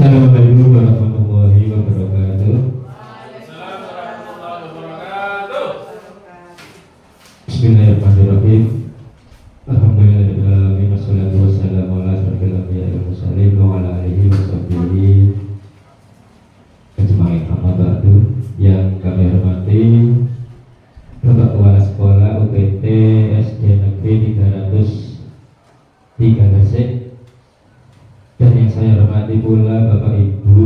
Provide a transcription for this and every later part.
Assalamualaikum warahmatullahi wabarakatuh. Bismillahirrahmanirrahim. Alhamdulillahirrahmanirrahim. Wassalatu wassalamu ala asyrofil anbiya'i wal mursalin wa ala alihi wa sahbihi ajma'in. Amma ba'du. Yang kami hormati Bapak Kepala Sekolah UPT SD Negeri 303 Gresik, dan yang saya hormati pula Bapak Ibu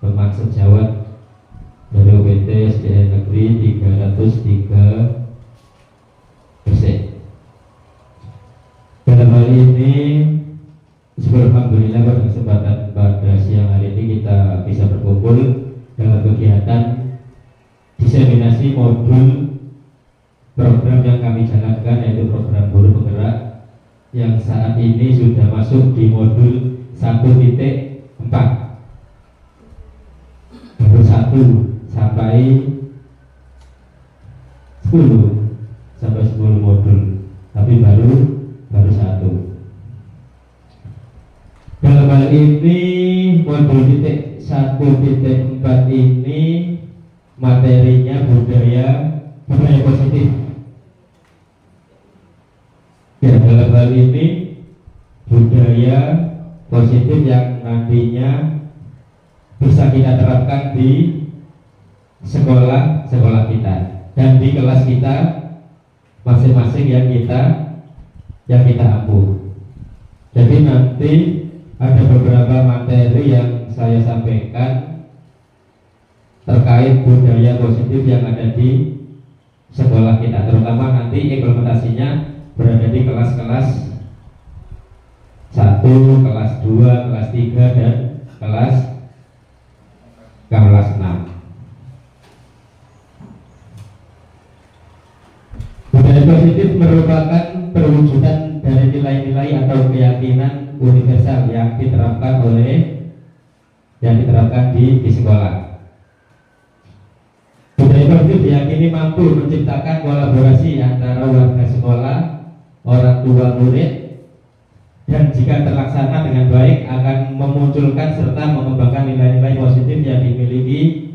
teman sejawat dari UPT SDN Negeri 303 Gresik. Dalam hal ini, alhamdulillah pada kesempatan pada siang hari ini kita bisa berkumpul dalam kegiatan diseminasi modul program yang kami jalankan, yaitu program guru penggerak yang saat ini sudah masuk di modul 1.4, baru 1 sampai 10 modul, tapi baru 1. Dalam hal ini modul 1.4 ini materinya budaya positif. Ya, dalam hal ini budaya positif yang nantinya bisa kita terapkan di sekolah kita dan di kelas kita masing-masing yang kita ampuh. Jadi nanti ada beberapa materi yang saya sampaikan terkait budaya positif yang ada di sekolah kita, terutama nanti implementasinya berada di kelas-kelas 1, kelas 2, kelas 3, dan kelas 6. Budaya positif merupakan perwujudan dari nilai-nilai atau keyakinan universal yang diterapkan di sekolah. Budaya positif diyakini mampu menciptakan kolaborasi antara warga sekolah, orang tua, murid, dan jika terlaksana dengan baik akan memunculkan serta mengembangkan nilai-nilai positif yang dimiliki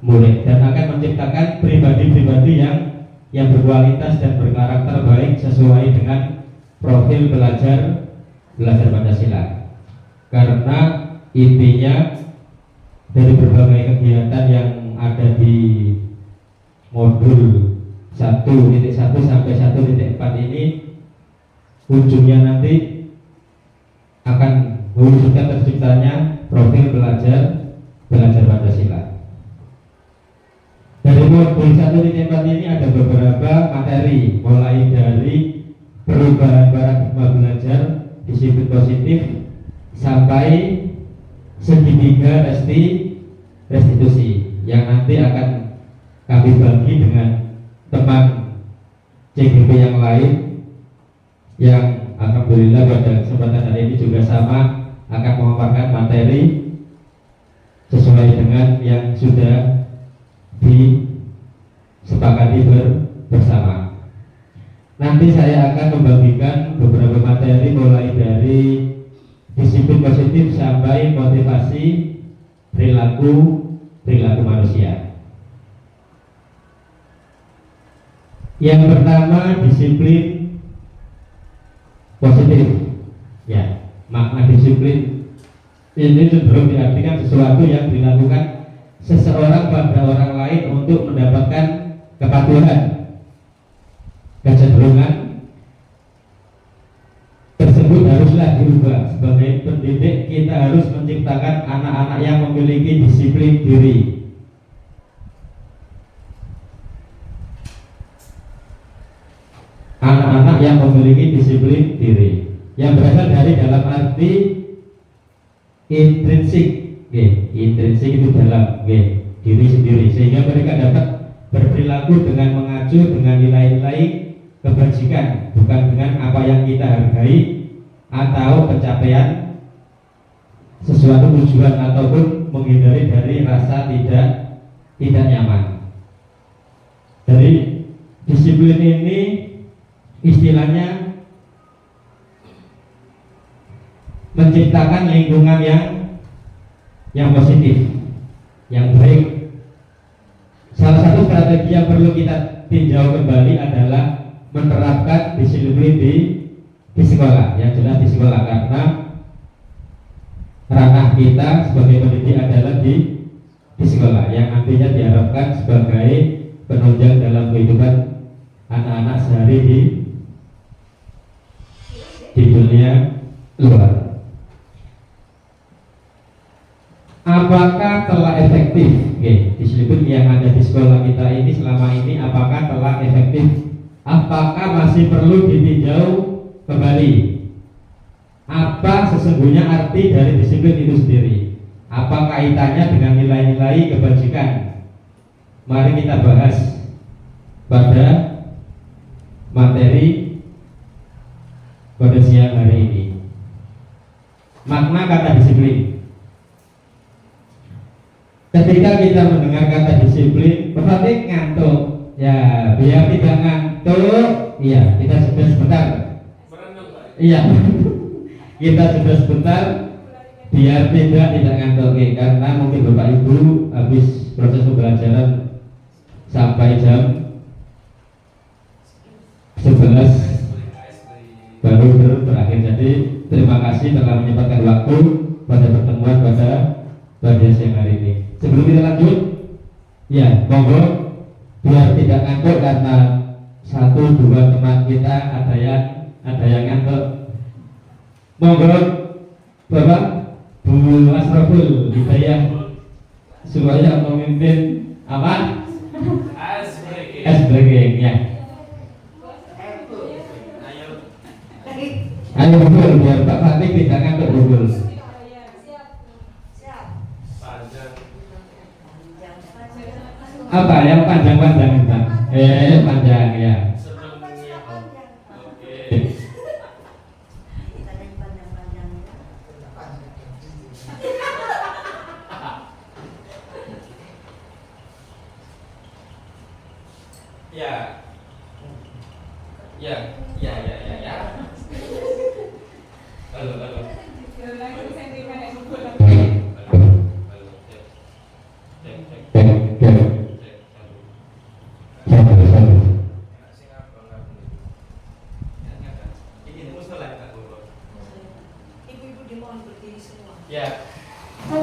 murid dan akan menciptakan pribadi-pribadi yang berkualitas dan berkarakter baik sesuai dengan profil belajar Pancasila. Karena intinya dari berbagai kegiatan yang ada di modul 1.1 sampai 1.4 ini ujungnya nanti akan mewujudkan terciptanya profil belajar Pancasila. Dari modul 1.4 ini ada beberapa materi, mulai dari perubahan paradigma belajar, disiplin positif, sampai segitiga restitusi yang nanti akan kami bagi dengan teman CGP yang lain yang alhamdulillah pada kesempatan hari ini juga sama akan memaparkan materi sesuai dengan yang sudah disepakati bersama. Nanti saya akan membagikan beberapa materi mulai dari disiplin positif sampai motivasi perilaku manusia. Yang pertama, disiplin positif. Ya, makna disiplin ini cenderung diartikan sesuatu yang dilakukan seseorang pada orang lain untuk mendapatkan kepatuhan. Kecenderungan tersebut haruslah dirubah. Sebagai pendidik, kita harus menciptakan anak-anak yang memiliki disiplin diri. Anak-anak yang memiliki disiplin diri yang berasal dari dalam arti intrinsik, intrinsik itu dalam diri sendiri, sehingga mereka dapat berperilaku dengan mengacu dengan nilai-nilai kebajikan, bukan dengan apa yang kita hargai atau pencapaian sesuatu tujuan ataupun menghindari dari rasa tidak nyaman. Dari disiplin ini istilahnya menciptakan menciptakan lingkungan yang positif, yang baik. Salah satu strategi yang perlu kita tinjau kembali adalah menerapkan disiplin di sekolah, yang jelas di sekolah, karena ranah kita sebagai pendidik adalah di sekolah, yang nantinya diharapkan sebagai penunjang dalam kehidupan anak-anak sehari di dunia luar. Apakah telah efektif? Disiplin yang ada di sekolah kita ini selama ini, apakah telah efektif? Apakah masih perlu ditinjau kembali? Apa sesungguhnya arti dari disiplin itu sendiri? Apa kaitannya dengan nilai-nilai kebajikan? Mari kita bahas pada materi pada siang hari ini. Makna kata disiplin. Ketika kita mendengar kata disiplin, berarti ngantuk. Ya, biar tidak ngantuk, iya, kita sudah sebentar. Iya, kita sudah sebentar, biar tidak ngantuk. Karena mungkin Bapak Ibu habis proses pembelajaran sampai jam 11 baru berakhir. Jadi terima kasih telah menyempatkan waktu pada pertemuan pada siang hari ini. Sebelum kita lanjut, ya monggo, biar tidak ngantuk karena 1-2 teman kita ada yang ngantuk. Monggo Bapak Bu Asroful Hidayah supaya memimpin apa? Ice breaking ya. Ayo betul, biar Pak Fatih tidak ngantuk betul. Apa yang panjang-panjang Pak? Panjang ya.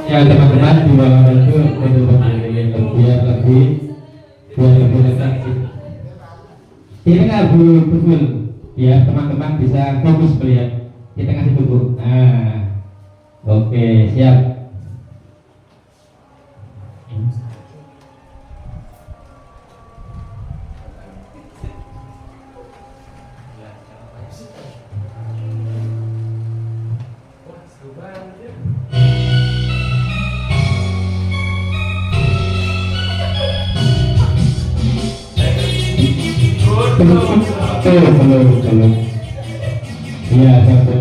Ya teman-teman di bawah itu biar lebih refleksif. Ini nggak betul ya, teman-teman bisa fokus melihat. Kita kasih buku. Nah, oke, siap. Belum. Iya, satu.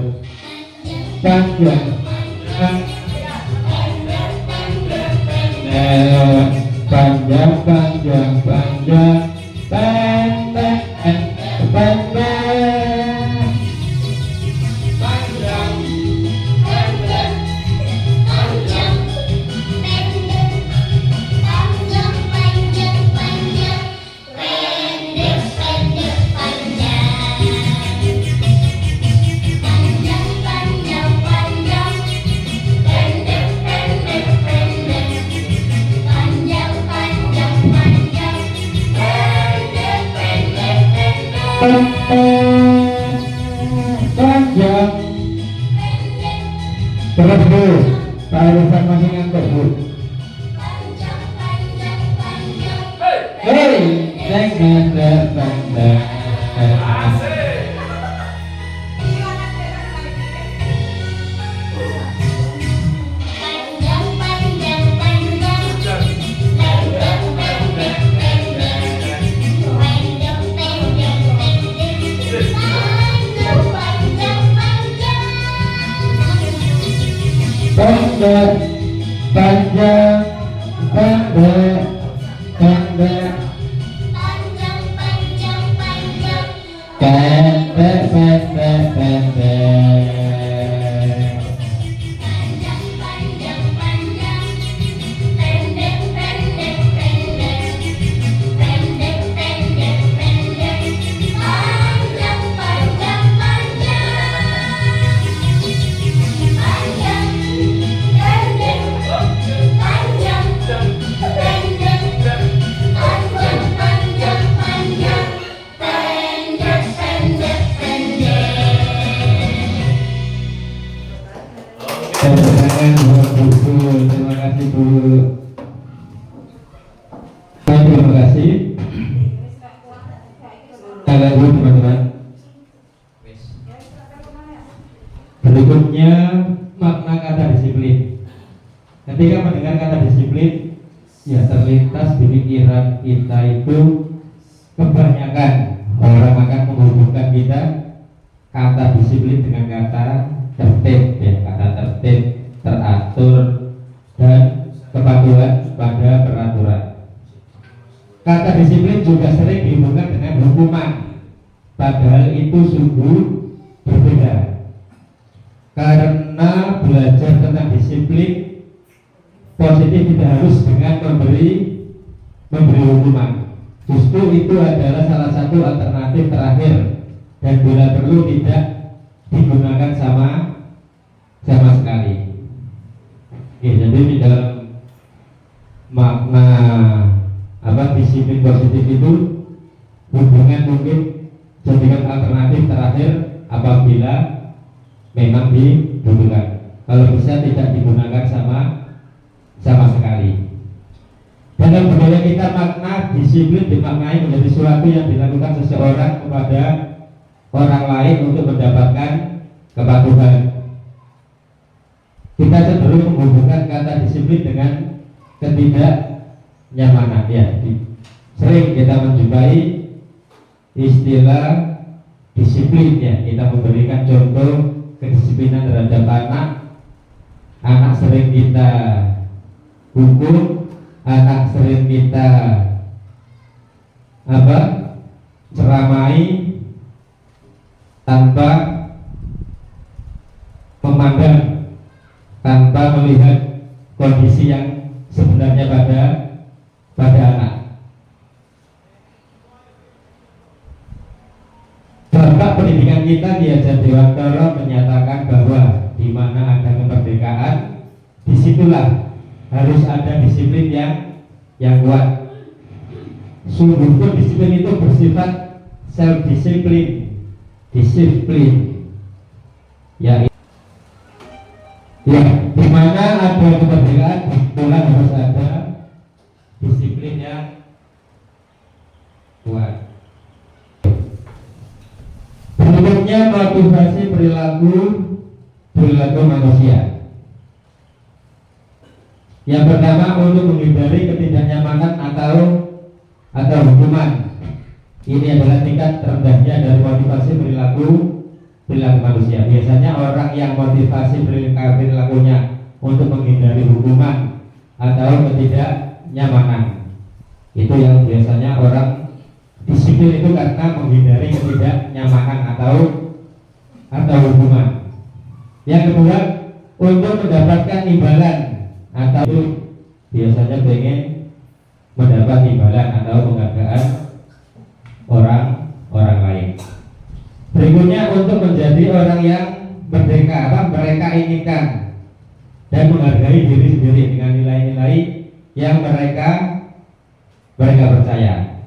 Panjang. Terus Bu, taruhan masih ngantuk Bu. Hei, Terima kasih Bu. Terima kasih. Kita lanjut teman-teman. Berikutnya makna kata disiplin. Ketika mendengar kata disiplin, ya terlintas di pikiran kita itu kebanyakan orang akan menghubungkan kita kata disiplin dengan kata tertib, ya, kata tertib, teratur, dan kepatuhan pada peraturan. Kata disiplin juga sering dihubungkan dengan hukuman, padahal itu sungguh berbeda. Karena belajar tentang disiplin positif tidak harus dengan memberi hukuman. Justru itu adalah salah satu alternatif terakhir dan bila perlu tidak digunakan sama sekali. Oke, jadi di dalam makna disiplin positif itu hubungan mungkin jadikan alternatif terakhir apabila memang dibutuhkan. Kalau bisa tidak digunakan sama sekali. Dalam budaya kita makna disiplin dimaknai menjadi sesuatu yang dilakukan seseorang kepada orang lain untuk mendapatkan kepatuhan. Kita cenderung menghubungkan kata disiplin dengan ketidaknyamanan, ya. Sering kita menjumpai istilah disiplin, ya. Kita memberikan contoh kedisiplinan terhadap anak sering kita hukum, anak sering kita ceramai tanpa memandang, tanpa melihat kondisi yang sebenarnya pada anak. Bapak pendidikan kita Ki Hajar Dewantara menyatakan bahwa di mana ada kemerdekaan, disitulah harus ada disiplin yang kuat. Sungguh pun disiplin itu bersifat self disiplin, ya, di mana ada kemerdekaan, disitulah harus ada disiplin yang kuat. Berikutnya motivasi perilaku manusia. Yang pertama, untuk menghindari ketidaknyamanan atau hukuman. Ini adalah tingkat terendahnya dari motivasi perilaku manusia. Biasanya orang yang motivasi perilakunya untuk menghindari hukuman atau ketidaknyamanan, itu yang biasanya orang disiplin itu karena menghindari ketidaknyamanan atau hukuman. Yang kedua, untuk mendapatkan imbalan atau biasanya pengen mendapat imbalan atau penghargaan orang lain. Berikutnya, untuk menjadi orang yang merdeka, mereka inginkan dan menghargai diri sendiri dengan nilai-nilai yang mereka percaya.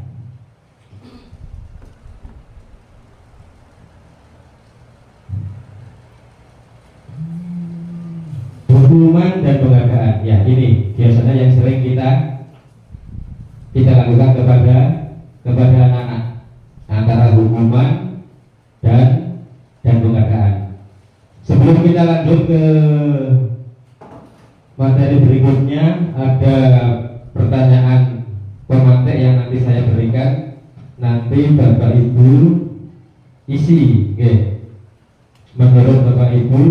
Hukuman dan penghargaan, ya, ini biasanya yang sering kita lakukan kepada anak-anak, antara hukuman dan penghargaan. Sebelum kita lanjut ke materi berikutnya, ada pertanyaan pemantik yang nanti saya berikan. Nanti Bapak Ibu isi, menurut Bapak Ibu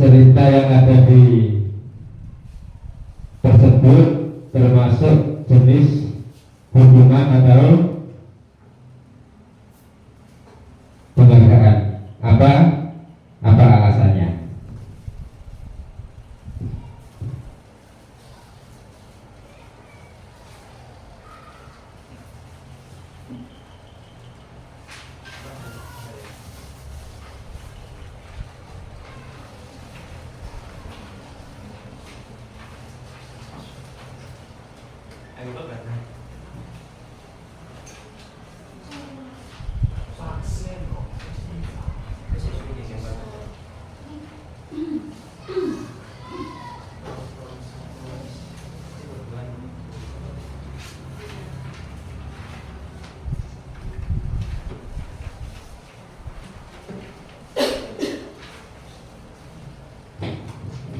cerita yang ada di tersebut termasuk jenis hukuman atau penghargaan. Apa alasannya?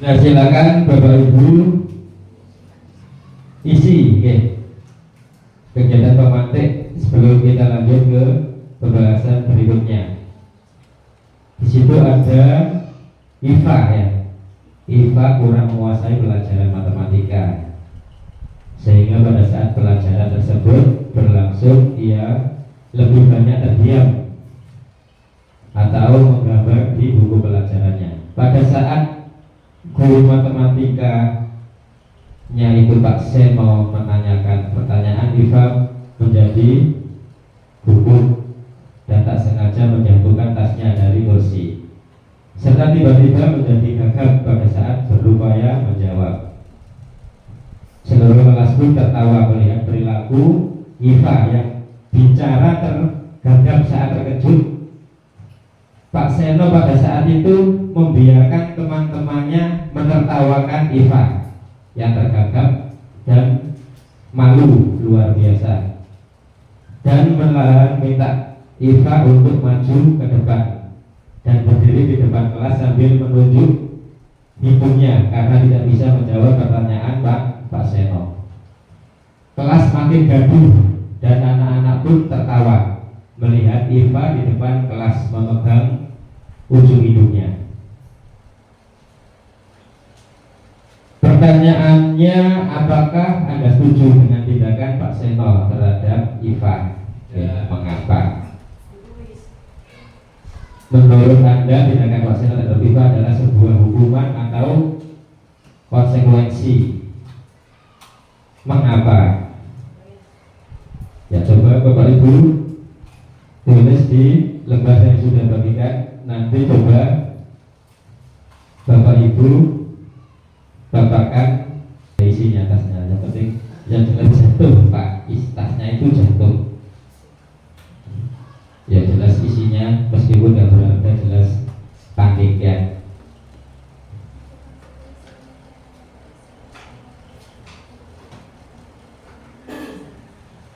Nah, silakan Bapak Ibu isi kegiatan pemantik sebelum kita lanjut ke pembahasan berikutnya. Di situ ada IFA ya. IFA kurang menguasai pelajaran matematika, sehingga pada saat pelajaran tersebut berlangsung ia lebih banyak terdiam atau menggambar di buku pelajarannya. Pada saat guru matematikanya itu Pak Seno menanyakan pertanyaan, IFA menjadi gugup dan tak sengaja menjatuhkan tasnya dari kursi, serta tiba-tiba menjadi gagap pada saat berupaya menjawab. Seluruh kelas pun tertawa melihat perilaku IFA yang bicara tergagap saat terkejut. Pak Seno pada saat itu membiarkan teman-temannya menertawakan IFA yang tergagap dan malu luar biasa, dan malahan minta IFA untuk maju ke depan dan berdiri di depan kelas sambil menunjuk hidungnya karena tidak bisa menjawab pertanyaan Pak Seno. Kelas makin gaduh dan anak-anak pun tertawa melihat IFA di depan kelas memegang ujung hidungnya. Pertanyaannya, apakah Anda setuju dengan tindakan Pak Seno terhadap IFA? Mengapa? Menurut Anda tindakan Pak Seno terhadap IFA adalah sebuah hukuman atau konsekuensi? Mengapa? Ya, coba Bapak Ibu tulis di lembar yang sudah bagikan. Nanti coba Bapak Ibu bapakan isinya tasnya. Yang penting yang jelas jatuh Pak, tasnya itu jatuh. Ya jelas isinya, meskipun tidak berarti jelas pandikan.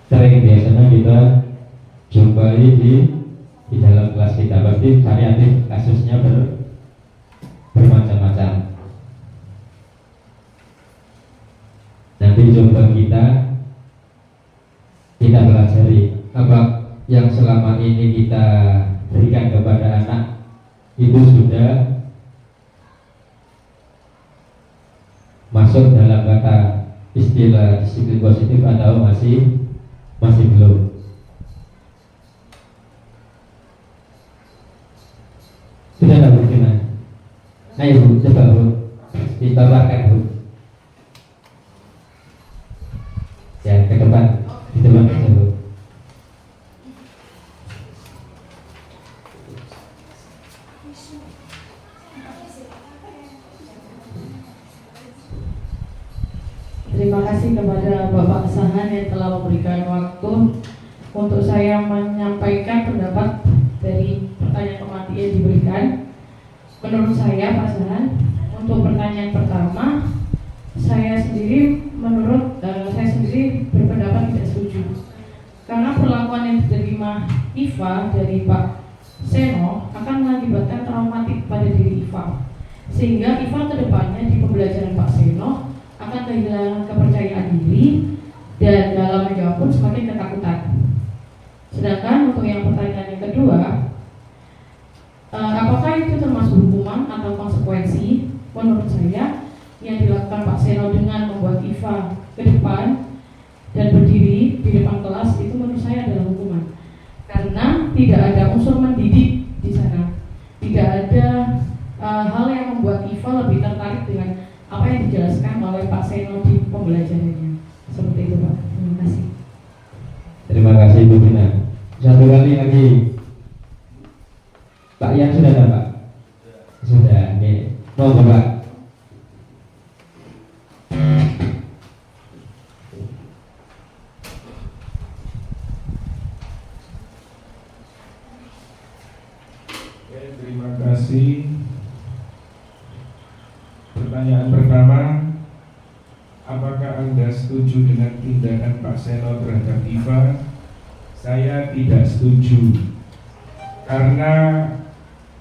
Sering biasanya kita jumpai di dalam kelas kita, pasti variatif kasusnya bermacam-macam. Nanti coba kita pelajari apa yang selama ini kita berikan kepada anak itu sudah masuk dalam kata istilah disiplin positif atau masih belum. Sudah tak berkenan? Ayo Bu, coba Bu, dipaparkan Bu. Ya, ke depan, di depan saja Bu. Terima kasih kepada Bapak Sahan yang telah memberikan waktu untuk saya menyampaikan pendapat dari pertanyaan pemantik yang diberikan. Menurut saya Pak Sahan, untuk pertanyaan pertama, saya sendiri berpendapat tidak setuju, karena perlakuan yang diterima IFA dari Pak Seno akan mengakibatkan traumatik pada diri IFA, sehingga IFA kedepannya di pembelajaran Pak Seno akan kehilangan kepercayaan diri dan dalam menjawab pun semakin ketakutan. Sedangkan untuk yang pertanyaan yang kedua, apakah itu termasuk hukuman atau konsekuensi? Menurut saya yang dilakukan Pak Seno dengan membuat IFA ke depan dan berdiri di depan kelas itu menurut saya adalah hukuman, karena tidak ada unsur mendidik di sana, tidak ada hal yang membuat IFA lebih tertarik dengan apa yang dijelaskan oleh Pak Seno di pembelajarannya. Seperti itu Pak. Terima kasih. Terima kasih Bu Bina. Satu kali lagi, Pak Yan sudah ada Pak? Sudah. Nih, mau Pak. Terima kasih. Pertanyaan pertama, apakah Anda setuju dengan tindakan Pak Seno terhadap IFA? Saya tidak setuju, karena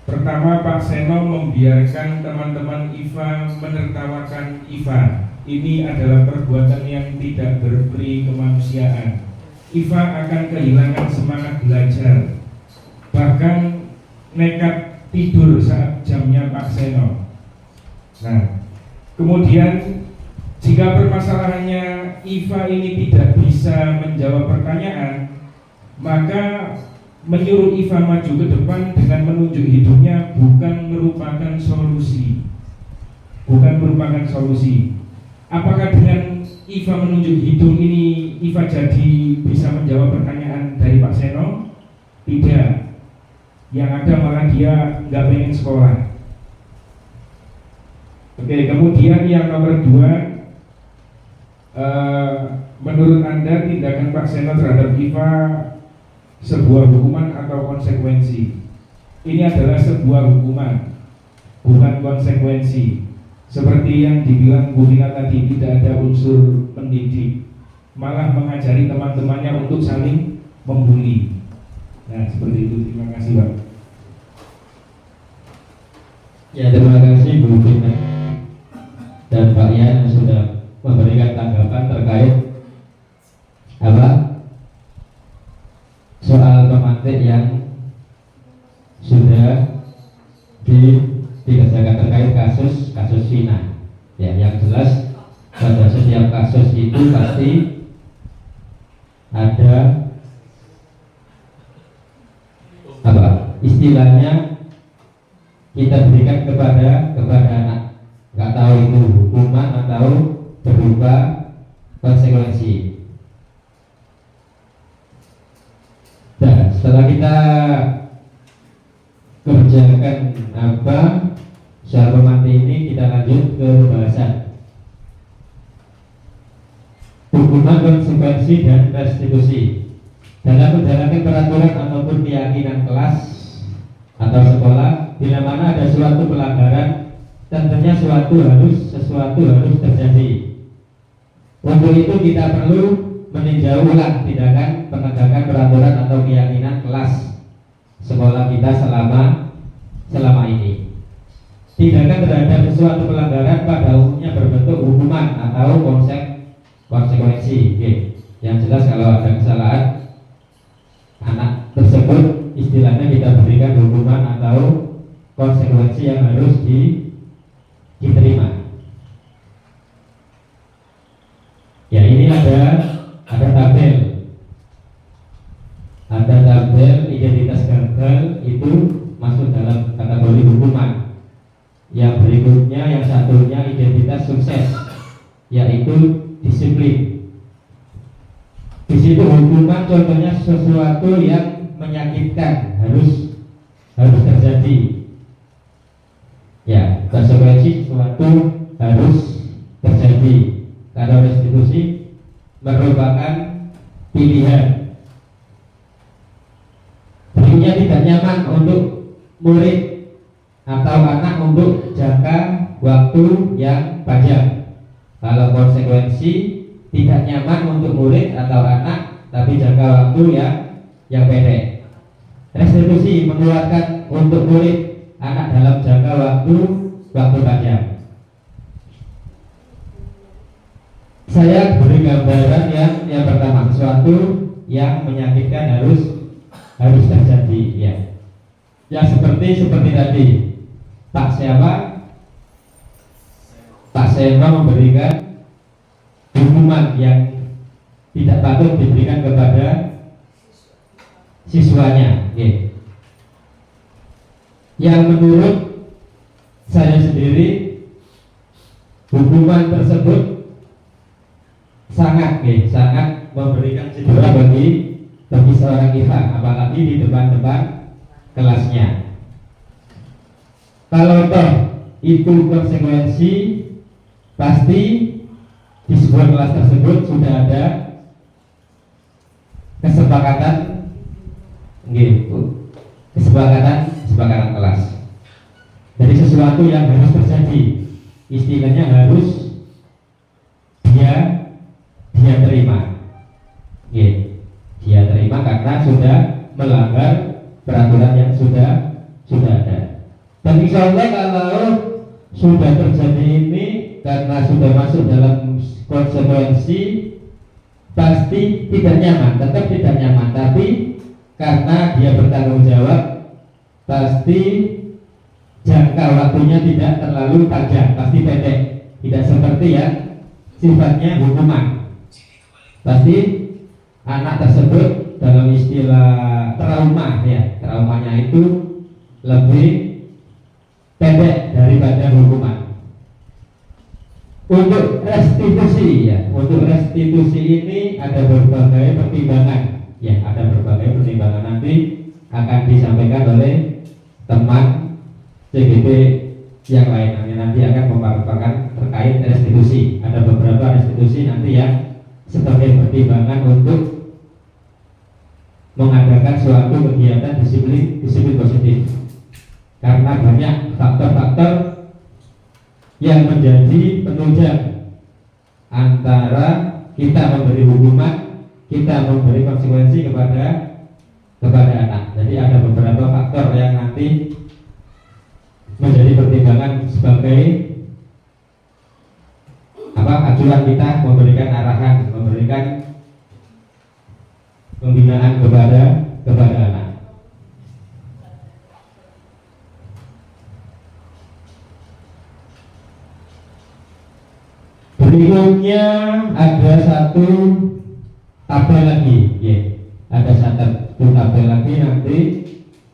Pertama, Pak Seno membiarkan teman-teman IFA menertawakan IFA. Ini adalah perbuatan yang tidak berperi kemanusiaan. IFA akan kehilangan semangat belajar, bahkan nekat tidur saat jamnya Pak Seno. Nah, kemudian jika permasalahannya IFA ini tidak bisa menjawab pertanyaan, maka menyuruh IFA maju ke depan dengan menunjuk hidungnya bukan merupakan solusi. Apakah dengan IFA menunjuk hidung ini IFA jadi bisa menjawab pertanyaan dari Pak Seno? Tidak. Yang ada malah dia nggak pengen sekolah. Oke, kemudian yang nomor 2, menurut Anda tindakan Pak Seno terhadap IFA sebuah hukuman atau konsekuensi? Ini adalah sebuah hukuman, bukan konsekuensi. Seperti yang dibilang Bu Vina tadi, tidak ada unsur mendidik, malah mengajari teman-temannya untuk saling membuli. Nah, seperti itu. Terima kasih, Pak. Ya, terima kasih Bu Vina dan Pak Ian yang sudah memberikan tanggapan terkait soal pemantik yang sudah dikerjakan terkait kasus Vina. Ya, yang jelas pada setiap kasus itu pasti ada istilahnya kita berikan kepada anak. Nggak tahu itu hukuman atau berupa konsekuensi. Nah, setelah kita kerjakan soal pemantik ini, kita lanjut ke pembahasan hukuman, konsekuensi, dan restitusi. Dalam menjalankan peraturan ataupun keyakinan kelas atau sekolah, bila mana ada suatu pelanggaran, tentunya sesuatu harus terjadi. Untuk itu kita perlu meninjau ulang tindakan penegakan peraturan atau keyakinan kelas sekolah kita selama ini. Tindakan terhadap sesuatu pelanggaran pada umumnya berbentuk hukuman atau konsekuensi. Yang jelas kalau ada kesalahan anak tersebut, istilahnya kita berikan hukuman atau konsekuensi yang harus diterima. Ya, ini ada tabel identitas gagal itu masuk dalam kategori hukuman. Yang berikutnya, yang satunya identitas sukses, yaitu disiplin. Di situ hukuman contohnya sesuatu yang menyakitkan harus terjadi. Ya, konsekuensi sesuatu harus terjadi. Kalau restitusi merupakan pilihan. Berikutnya, tidak nyaman untuk murid atau anak untuk jangka waktu yang panjang. Kalau konsekuensi tidak nyaman untuk murid atau anak tapi jangka waktu yang pendek. Restitusi mengeluarkan untuk murid anak dalam jangka waktu panjang. Saya beri gambaran yang pertama, sesuatu yang menyakitkan harus terjadi, ya. Ya, seperti tadi Pak Seno memberikan hukuman yang tidak patut diberikan kepada siswanya, ya. Yang menurut saya sendiri hukuman tersebut sangat memberikan cedera bagi seorang IFA, apalagi di depan kelasnya. Kalau toh itu konsekuensi, pasti di sebuah kelas tersebut sudah ada kesepakatan kelas. Jadi sesuatu yang harus terjadi, istilahnya harus dia terima. Dia terima karena sudah melanggar peraturan yang sudah ada. Dan insya Allah kalau sudah terjadi ini karena sudah masuk dalam konsekuensi, pasti tidak nyaman, tetap tidak nyaman. Tapi karena dia bertanggung jawab, pasti jangka waktunya tidak terlalu panjang, pasti pendek. Tidak seperti yang sifatnya hukuman. Pasti anak tersebut dalam istilah trauma, ya, traumanya itu lebih pendek daripada hukuman. Untuk restitusi, ya, untuk restitusi ini ada berbagai pertimbangan, ya, ada berbagai pertimbangan, nanti akan disampaikan oleh teman CGP yang lain, nanti akan memaparkan terkait restitusi. Ada beberapa restitusi nanti yang sebagai pertimbangan untuk mengadakan suatu kegiatan disiplin positif, karena banyak faktor-faktor yang menjadi penunjang antara kita memberi hukuman, kita memberi konsekuensi kepada anak. Jadi ada beberapa faktor yang nanti menjadi pertimbangan sebagai acuan kita memberikan arahan, memberikan pembinaan kepada anak. Berikutnya ada satu tabel lagi, ya. Ada satu tabel lagi nanti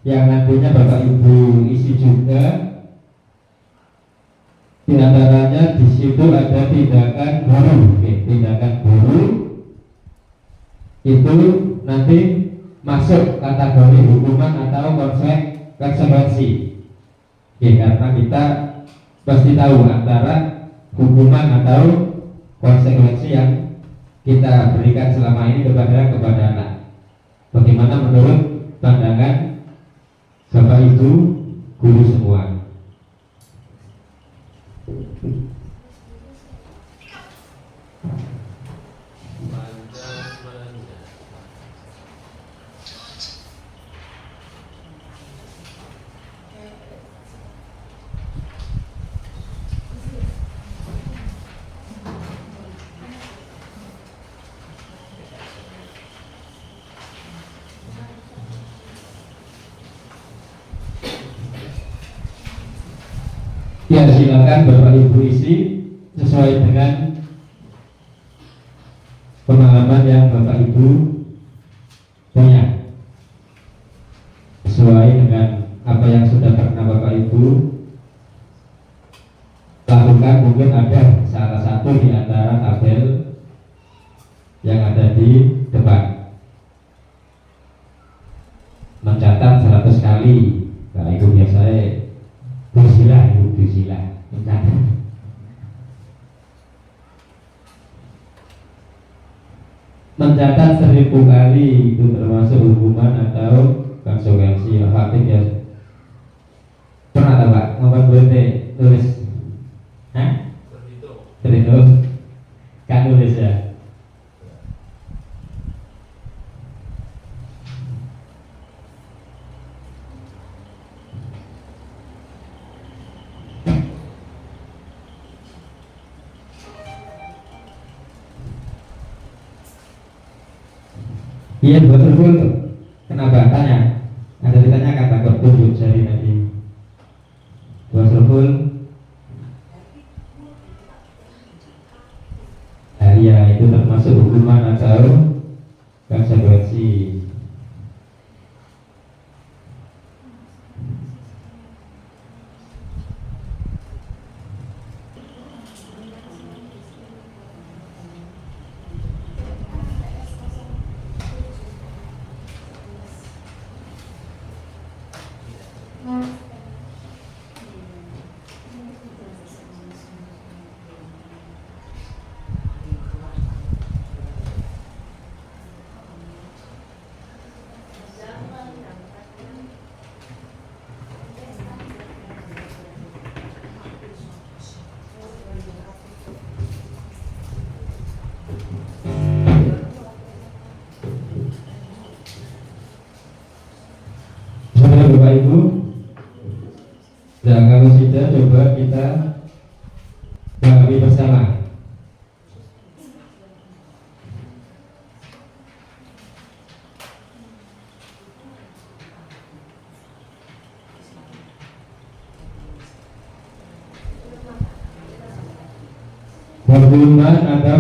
yang nantinya Bapak Ibu isi juga. Di antaranya di situ ada tindakan guru, oke. Tindakan guru itu nanti masuk kategori hukuman atau konsekuensi, oke, karena kita pasti tahu antara hukuman atau konsekuensi yang kita berikan selama ini kepada anak. Bagaimana menurut pandangan Bapak Ibu guru semua? Ya, silakan Bapak Ibu isi sesuai dengan pengalaman yang Bapak Ibu punya, sesuai dengan apa yang sudah pernah Bapak Ibu lakukan. Mungkin ada salah satu di antara tabel yang ada di depan. Mencatat 100 kali, kalau itu biasanya bersilah, mencatat. Mencatat 1000 kali itu termasuk hukuman atau konsekuensi. Faktif ya. Pernah tak Pak? Ngomong boleh tulis? Hah? Terhitung? Kan tulis ya? Iya, betul. Kenapa? Tanya. Ada ditanyakan takut tunjuk jari tadi. Betul. Iya, itu termasuk hukuman atau konsekuensi. Bapak Ibu, Dan kalau sudah, coba kita pahami bersama. Hubungan atau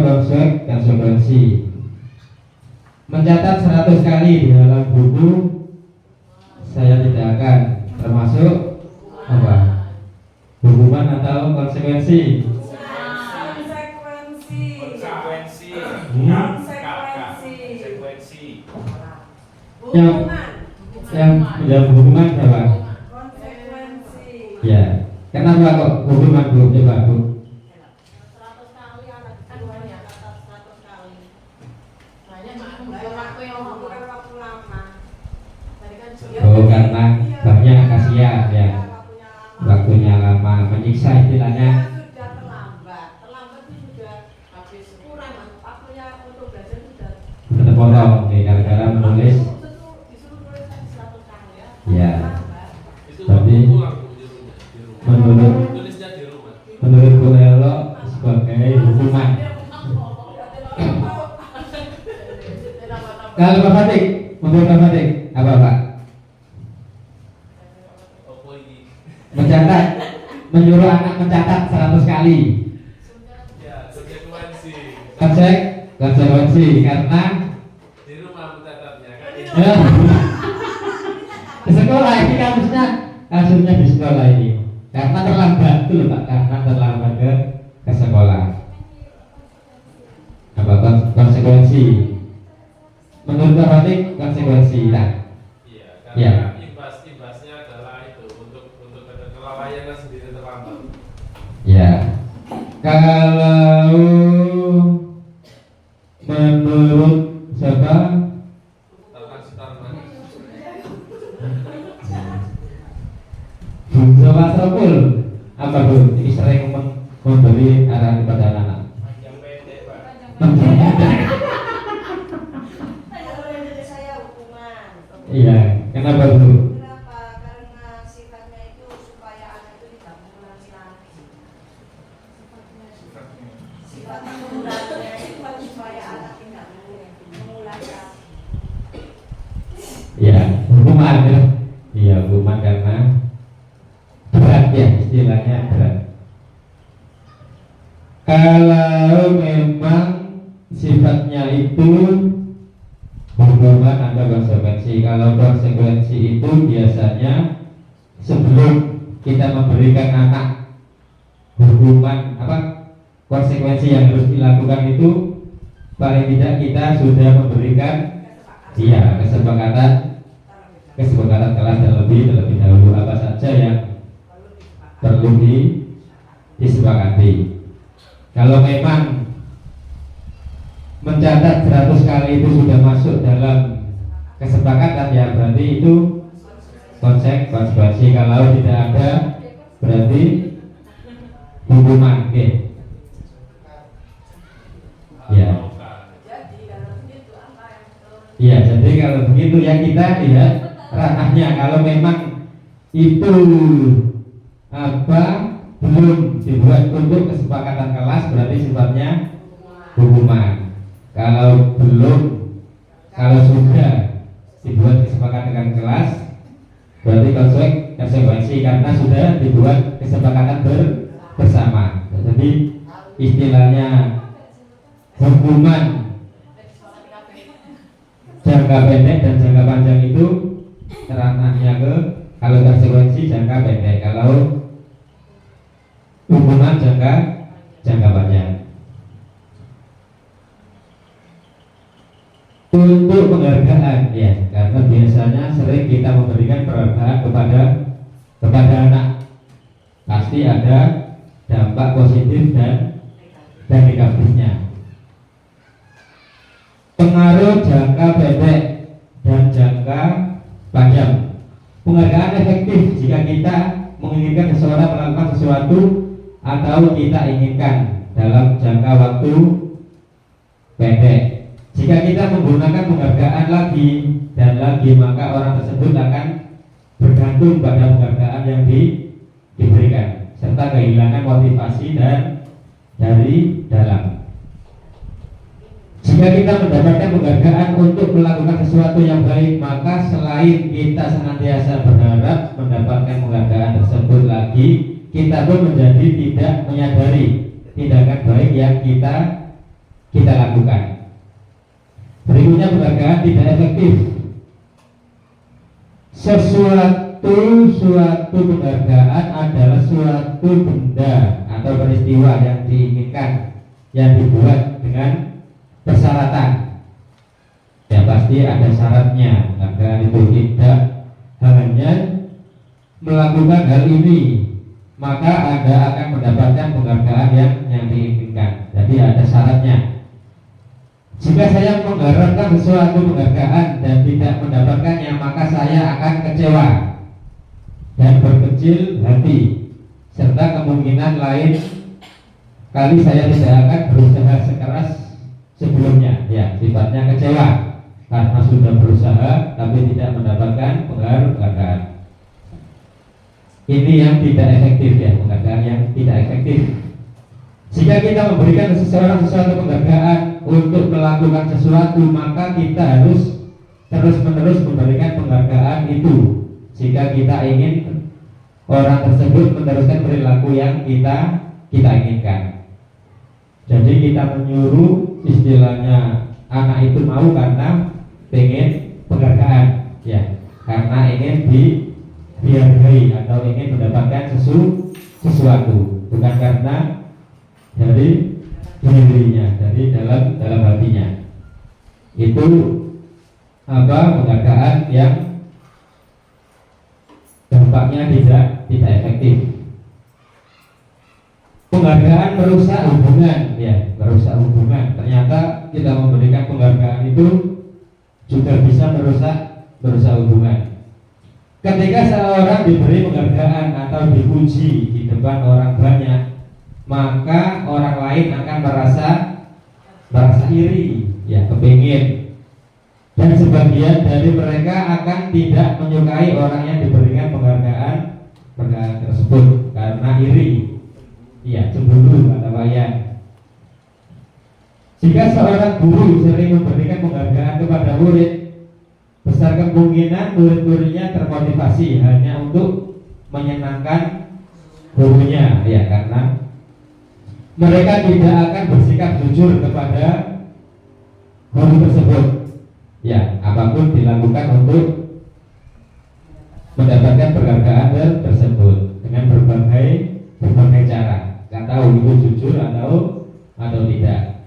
konsekuensi. Mencatat 100 kali di dalam buku saya tidak akan, termasuk apa? Hubungan atau konsekuensi? Konsekuensi. Yang menjawab hubungan siapa? Konsekuensi. Ya. Kenapa kok hubungan Bu? Coba Bu. 100 kali anak keduanya kata 100 kali. Banyak Bukan waktu lama. Oh, karena banyak kasihan ya. Waktunya lama, menyiksa istilahnya. Sudah terlambat. Terlambat itu sudah habis kurang waktunya untuk belajar sudah. Terpotong nih gara-gara menulis. Disuruh nulis 100 kali ya. Ya. Terlambat. Tapi menurut Bu Elo sebagai hukuman. Kalau Pak Fatik, menurut Pak Fatik apa Pak? Mencatat, menyuruh anak mencatat 100 kali. Konsekuensi karena di rumah mencatatnya kan. ya, di sekolah ini kasusnya di sekolah ini karena terlambat itu loh Pak, karena terlambat ke sekolah. Apa konsekuensi? Menurut Pak Fatik konsekuensi lah. Iya, Ya. karena imbasnya adalah itu untuk kelalaian sendiri terlambat. Ya, kalau menurut siapa? Tentang Sutarman. Bung Sopul apa Bu? Ini sering memberi arahan kepada anak-anak. Yang pendek, Pak. Kalau yang jadi saya hukuman. Iya, kenapa Bu? Kenapa? Karena sifatnya itu supaya anak itu tidak mengulangi lagi. Sifat mengulanginya sifat supaya anak tidak mengulangi lagi. Ya, hukuman ya. Iya, hukuman karena berat ya, istilahnya berat. Kalau memang sifatnya itu hukuman atau konsekuensi. Kalau konsekuensi itu biasanya sebelum kita memberikan anak hukuman apa konsekuensi yang harus dilakukan itu paling tidak kita sudah memberikan kesepakatan kelas terlebih dahulu apa saja yang perlu disepakati. Kalau memang mencatat 100 kali itu sudah masuk dalam kesepakatan ya berarti itu konsekuensi. Kalau tidak ada berarti hukuman. Oke. Ya. Iya, jadi kalau begitu ya kita lihat ranahnya. Kalau memang itu belum dibuat untuk kesepakatan kelas berarti sifatnya hukuman. Kalau sudah dibuat kesepakatan dengan kelas berarti konsekuensi karena sudah dibuat kesepakatan bersama. Jadi istilahnya hukuman jangka pendek dan jangka panjang itu ranahnya kalau konsekuensi jangka pendek, kalau hukuman jangka panjang. Untuk penghargaan ya, karena biasanya sering kita memberikan penghargaan kepada anak, pasti ada dampak positif dan negatifnya. Pengaruh jangka pendek dan jangka panjang. Penghargaan efektif jika kita menginginkan seseorang melakukan sesuatu atau kita inginkan dalam jangka waktu pendek. Jika kita menggunakan penghargaan lagi dan lagi, maka orang tersebut akan bergantung pada penghargaan yang diberikan, serta kehilangan motivasi dan dari dalam. Jika kita mendapatkan penghargaan untuk melakukan sesuatu yang baik, maka selain kita senantiasa berharap mendapatkan penghargaan tersebut lagi, kita pun menjadi tidak menyadari tindakan baik yang kita lakukan. Berikutnya, penghargaan tidak efektif. Suatu penghargaan adalah suatu benda atau peristiwa yang diinginkan, yang dibuat dengan persyaratan. Ya pasti ada syaratnya. Penghargaan itu tidak hanya melakukan hal ini maka Anda akan mendapatkan penghargaan yang diinginkan. Jadi ada syaratnya. Jika saya mengharapkan sesuatu penghargaan dan tidak mendapatkannya, maka saya akan kecewa dan berkecil hati, serta kemungkinan lain kali saya tidak akan berusaha sekeras sebelumnya. Ya, sifatnya kecewa karena sudah berusaha tapi tidak mendapatkan penghargaan. Ini yang tidak efektif, ya, penghargaan yang tidak efektif. Jika kita memberikan seseorang sesuatu penghargaan untuk melakukan sesuatu, maka kita harus terus-menerus memberikan penghargaan itu. Jika kita ingin orang tersebut meneruskan perilaku yang kita inginkan. Jadi kita menyuruh, istilahnya anak itu mau karena pengen penghargaan, ya, karena ingin dihargai atau ingin mendapatkan sesuatu, bukan karena dari dirinya, dari dalam hatinya. Itu penghargaan yang dampaknya tidak efektif. Penghargaan merusak hubungan, ya, merusak hubungan. Ternyata kita memberikan penghargaan itu juga bisa merusak hubungan. Ketika seorang diberi penghargaan atau dipuji di depan orang banyak, maka orang lain akan merasa iri, ya, kepingin. Dan sebagian dari mereka akan tidak menyukai orang yang diberikan penghargaan tersebut karena iri, ya, cemburu kata wayan. Jika seorang guru sering memberikan penghargaan kepada murid, besar kemungkinan murid-muridnya termotivasi hanya untuk menyenangkan gurunya, ya, karena mereka tidak akan bersikap jujur kepada guru tersebut. Ya, apapun dilakukan untuk mendapatkan penghargaan tersebut dengan berbagai cara. Nggak tahu itu jujur atau tidak.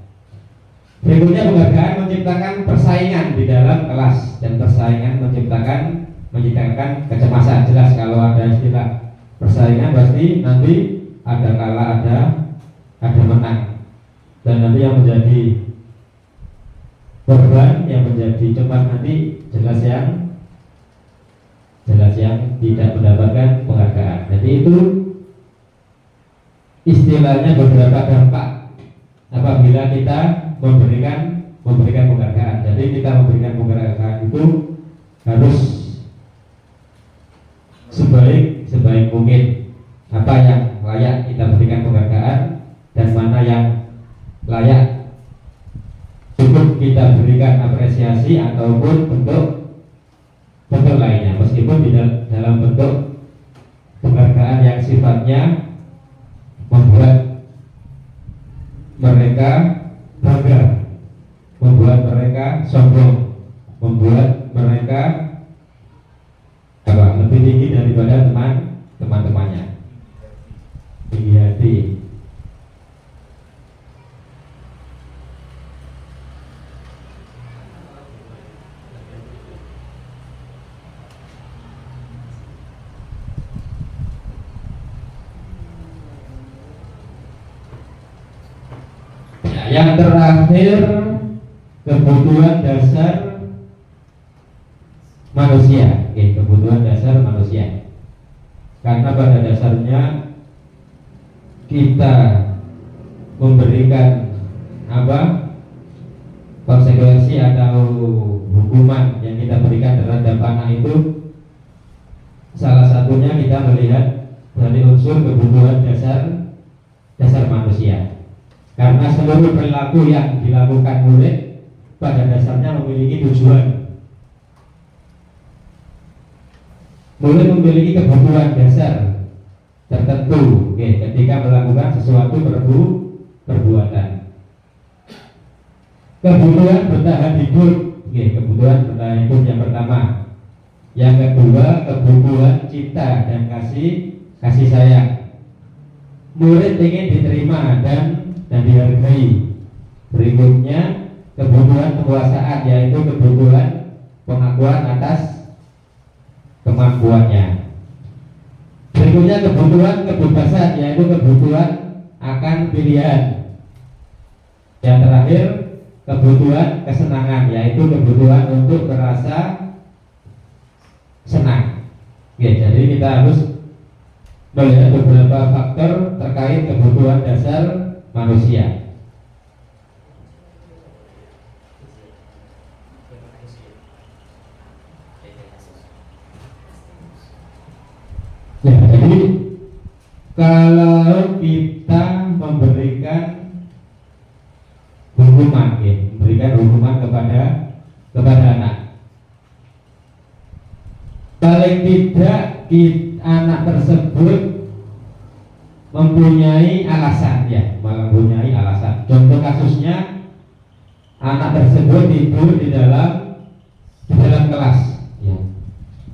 Berikutnya, penghargaan menciptakan persaingan di dalam kelas, dan persaingan menciptakan kecemasan. Jelas kalau ada istilah persaingan pasti nanti ada kalah, ada menang, dan nanti yang menjadi korban, yang menjadi cemas nanti jelas yang tidak mendapatkan penghargaan. Jadi itu istilahnya beberapa dampak apabila kita memberikan penghargaan. Jadi kita memberikan penghargaan itu harus sebaik mungkin. Apa yang layak kita berikan penghargaan dan mana yang layak cukup kita berikan apresiasi ataupun bentuk lainnya, meskipun dalam bentuk penghargaan yang sifatnya membuat mereka bangga, membuat mereka sombong, membuat mereka lebih tinggi daripada teman-temannya. Tinggi hati. Yang terakhir, kebutuhan dasar manusia. Kebutuhan dasar manusia. Karena pada dasarnya kita memberikan konsekuensi atau hukuman yang kita berikan terhadap anak itu, salah satunya kita melihat dari unsur kebutuhan dasar manusia. Karena seluruh perilaku yang dilakukan murid pada dasarnya memiliki tujuan. Murid memiliki kebutuhan dasar tertentu ketika melakukan sesuatu perbuatan. Kebutuhan bertahan hidup, kebutuhan bertahan hidup yang pertama. Yang kedua, kebutuhan cinta dan kasih sayang. Murid ingin diterima dan dihargai. Berikutnya, kebutuhan penguasaan, yaitu kebutuhan pengakuan atas kemampuannya. Berikutnya, kebutuhan kebebasan, yaitu kebutuhan akan pilihan. Yang terakhir, kebutuhan kesenangan, yaitu kebutuhan untuk merasa senang. Jadi kita harus melihat beberapa faktor terkait kebutuhan dasar manusia. Ya, jadi kalau kita memberikan hukuman, memberikan hukuman kepada anak, paling tidak anak tersebut mempunyai alasan, mempunyai alasan. Contoh kasusnya, anak tersebut tidur di dalam kelas,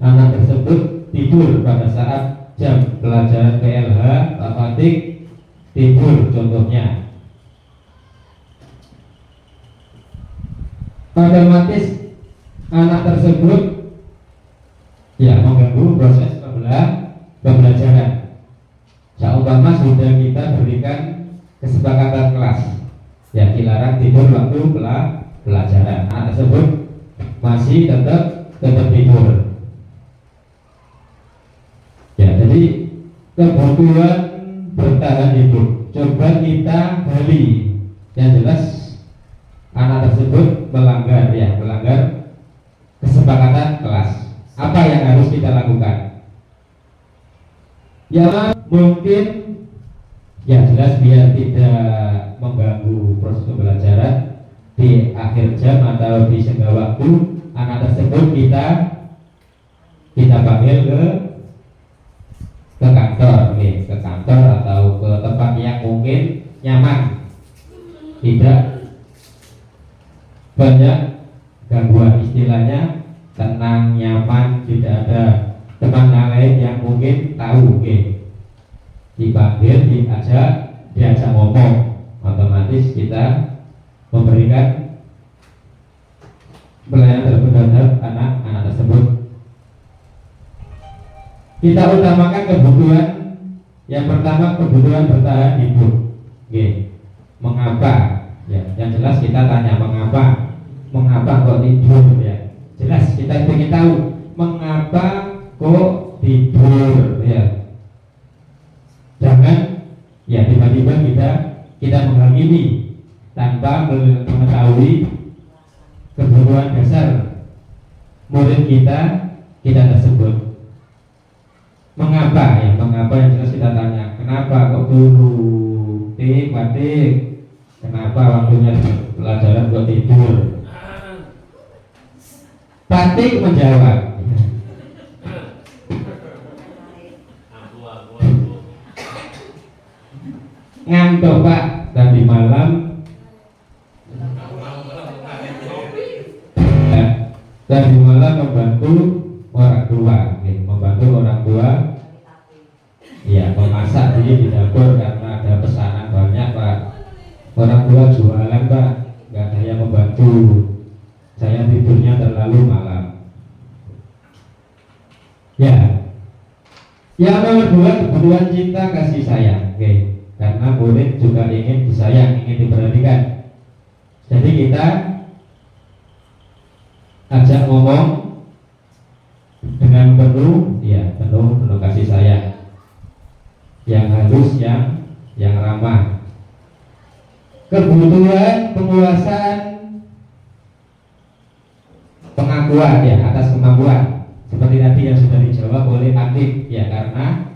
anak tersebut tidur pada saat jam pelajaran PLH, Fatik tidur contohnya. Otomatis anak tersebut mengganggu proses pembelajaran. Seumpama sudah kita berikan kesepakatan kelas, dilarang tidur waktu pelajaran, anak tersebut masih tetap tidur. Jadi kebutuhan bertahan hidup coba kita gali. Yang jelas anak tersebut melanggar kesepakatan kelas. Apa yang harus kita lakukan? Mungkin jelas biar tidak mengganggu proses pembelajaran, di akhir jam atau di senggang waktu anak tersebut kita panggil ke kantor atau ke tempat yang mungkin nyaman, tidak banyak gangguan, istilahnya tenang, nyaman, tidak ada teman lain yang mungkin tahu. Dipanggil, diajak ngomong, otomatis kita memberikan pelayanan terhadap anak tersebut. Kita utamakan kebutuhan. Yang pertama, kebutuhan bertahan hidup. Mengapa? Yang jelas kita tanya mengapa kok tidur, jelas kita ingin tahu mengapa kok tidur, Jangan tiba-tiba kita menghakimi tanpa mengetahui kebutuhan dasar murid kita tersebut. Mengapa yang jelas kita tanya, kenapa kok turu, Patik, kenapa waktunya pelajaran kok tidur? Patik menjawab, ngantuk Pak, tadi malam membantu orang tua, memasak di dapur karena ada pesanan banyak Pak. Orang tua jualan Pak, nggak ada yang membantu. Saya tidurnya terlalu malam. Yang nomor 2, kebutuhan cinta kasih sayang. Karena murid juga ingin disayang, ingin diperhatikan. Jadi kita ajak ngomong dengan penuh kasih sayang, yang halus, yang ramah. Kebutuhan penguasaan, pengakuan atas kemampuan, seperti tadi yang sudah dijawab oleh Patik, karena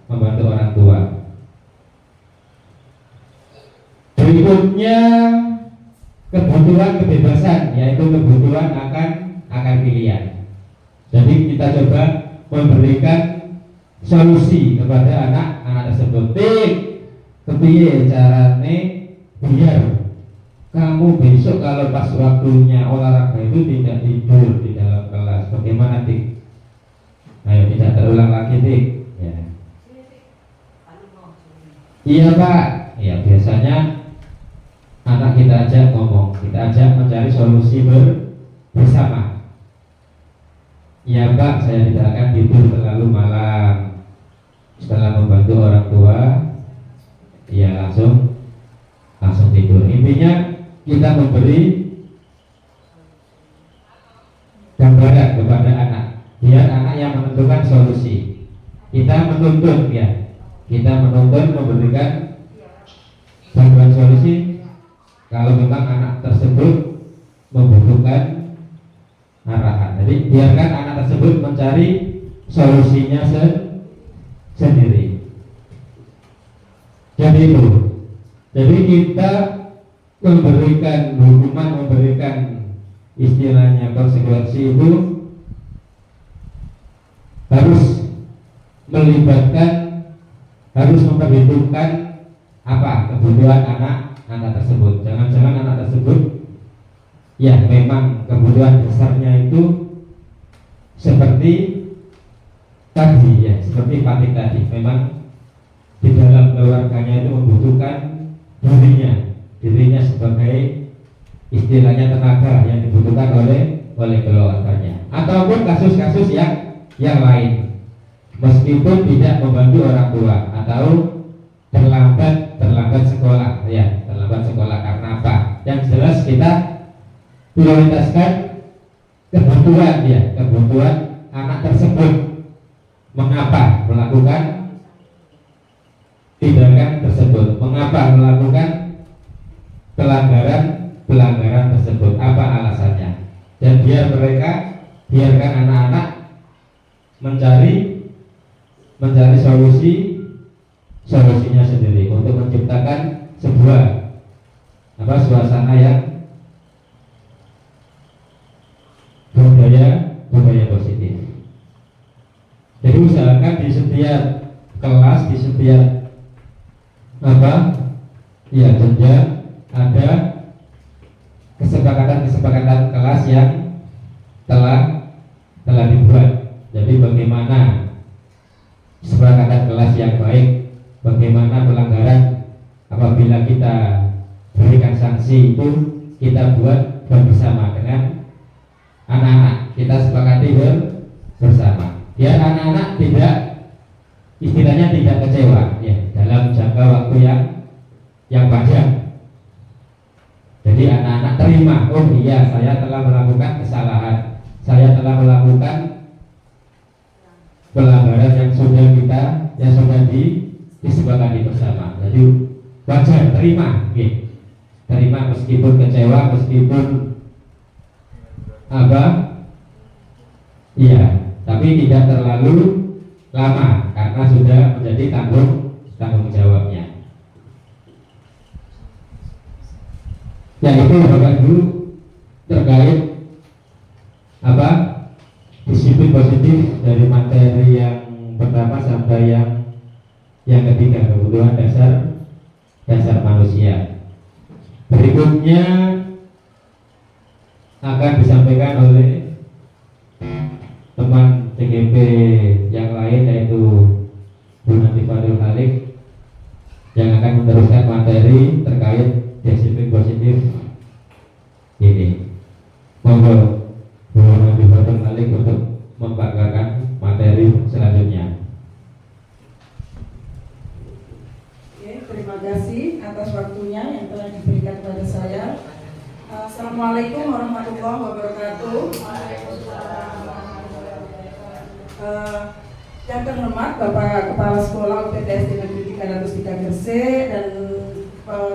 membantu orang tua. Berikutnya kebutuhan kebebasan, yaitu kebutuhan akan pilihan. Jadi kita coba memberikan solusi kepada anak tersebut. Kepiye carane biar kamu besok kalau pas waktunya olahraga itu tidak tidur di dalam kelas? Bagaimana, Tik? Ayo, tidak terulang lagi, Tik. Ya. Iya, Pak. Ya, biasanya anak kita ajak ngomong, kita ajak mencari solusi bersama. Ya, Pak, saya tidak akan tidur terlalu malam. Setelah membantu orang tua, ya langsung tidur. Intinya kita memberi gambaran kepada anak, biar anak yang menentukan solusi. Kita menuntun, ya, kita menuntun memberikan bantuan solusi kalau memang anak tersebut membutuhkan arahan. Jadi biarkan anak tersebut mencari solusinya sendiri. Jadi itu. Jadi kita memberikan hukuman, memberikan istilahnya konsekuensi itu harus melibatkan, harus memperhitungkan apa kebutuhan anak tersebut. Jangan-jangan anak tersebut ya memang kebutuhan dasarnya itu seperti tadi, ya, seperti Patik tadi, memang di dalam keluarganya itu membutuhkan dirinya sebagai istilahnya tenaga yang dibutuhkan oleh keluarganya, ataupun kasus-kasus yang lain, meskipun tidak membantu orang tua atau terlambat sekolah, ya, terlambat sekolah karena apa? Yang jelas kita prioritaskan kebutuhan, ya, kebutuhan anak tersebut. Mengapa melakukan tindakan tersebut? Mengapa melakukan pelanggaran tersebut? Apa alasannya? Dan biarkan anak-anak mencari solusinya sendiri untuk menciptakan sebuah suasana yang budaya positif. Jadi usahakan di setiap kelas, di setiap jenjang ada kesepakatan kelas yang telah dibuat. Jadi bagaimana kesepakatan kelas yang baik, bagaimana pelanggaran apabila kita berikan sanksi itu kita buat bersama dengan anak-anak, kita sepakati bersama, biar anak-anak istilahnya tidak kecewa, ya, dalam jangka waktu yang panjang. Jadi anak-anak terima, oh iya, saya telah melakukan kesalahan, saya telah melakukan pelanggaran yang sudah disepakati bersama. Jadi wajar, terima, ya. Terima meskipun kecewa, meskipun iya, tapi tidak terlalu lama karena sudah menjadi tanggung jawabnya. Ya, itu Bapak Ibu terkait disiplin positif dari materi yang pertama sampai yang ketiga, kebutuhan dasar manusia. Berikutnya akan disampaikan oleh teman TGP yang lain, yaitu Bu Nanti Fadil Khalik, yang akan meneruskan materi terkait disiplin positif ini. Monggo Bu Nanti Fadil Khalik untuk membanggakan materi selanjutnya. Terima kasih atas waktunya yang telah diberikan kepada saya. Assalamualaikum warahmatullahi wabarakatuh. Yang terhormat Bapak Kepala Sekolah UPTSD Negeri 303 Gresik dan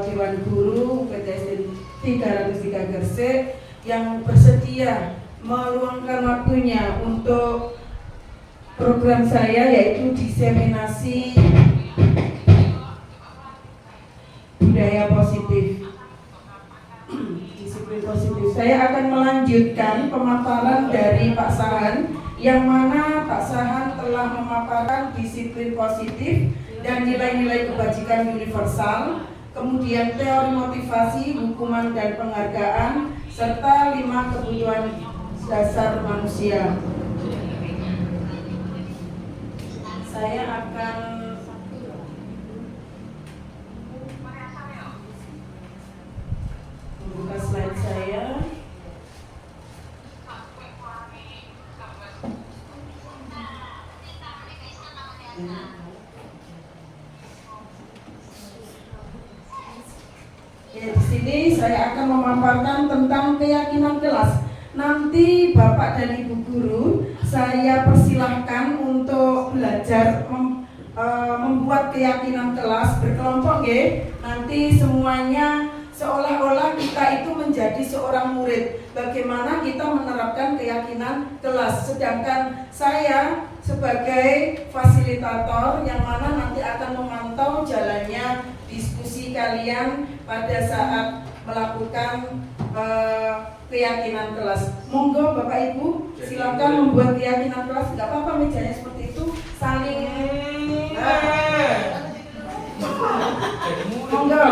Dewan Guru UPTSD 303 Gresik yang bersedia meluangkan waktunya untuk program saya, yaitu diseminasi budaya positif, disiplin positif. Saya akan melanjutkan pemaparan dari Pak Sahan, yang mana Pak Sahan telah memaparkan disiplin positif dan nilai-nilai kebajikan universal, kemudian teori motivasi, hukuman dan penghargaan, serta 5 kebutuhan dasar manusia. Saya akan membuka slide saya. Ya, di sini saya akan memaparkan tentang keyakinan kelas. Nanti Bapak dan Ibu guru saya persilahkan untuk belajar membuat keyakinan kelas berkelompok, ya. Nanti semuanya seolah-olah kita itu menjadi seorang murid. Bagaimana kita menerapkan keyakinan kelas. Sedangkan saya sebagai fasilitator yang mana nanti akan memantau jalannya diskusi kalian pada saat melakukan keyakinan kelas. Monggo Bapak Ibu silakan membuat keyakinan kelas. Tidak apa-apa mejanya seperti itu, saling monggo.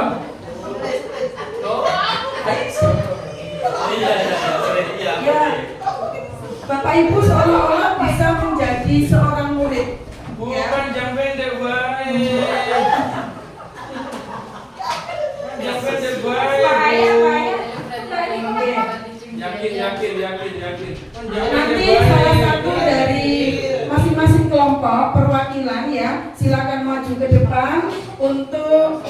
Ya, Bapak Ibu seolah-olah bisa menjadi seorang murid. Bukan jam pendek baik. Jam pendek baik. Yakin. Nanti salah satu dari masing-masing kelompok perwakilan, ya, silakan maju ke depan untuk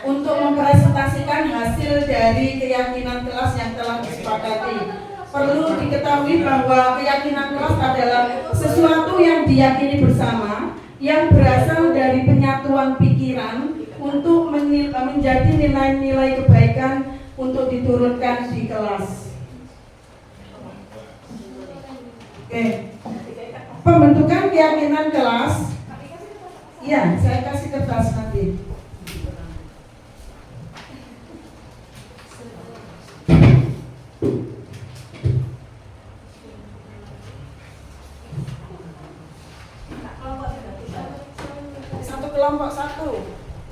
untuk mempresentasikan hasil dari keyakinan kelas yang telah disepakati. Perlu diketahui bahwa keyakinan kelas adalah sesuatu yang diyakini bersama, yang berasal dari penyatuan pikiran untuk menjadi nilai-nilai kebaikan untuk diturunkan di kelas. Oke. Pembentukan keyakinan kelas. Ya, saya kasih kertas nanti. Satu kelompok satu.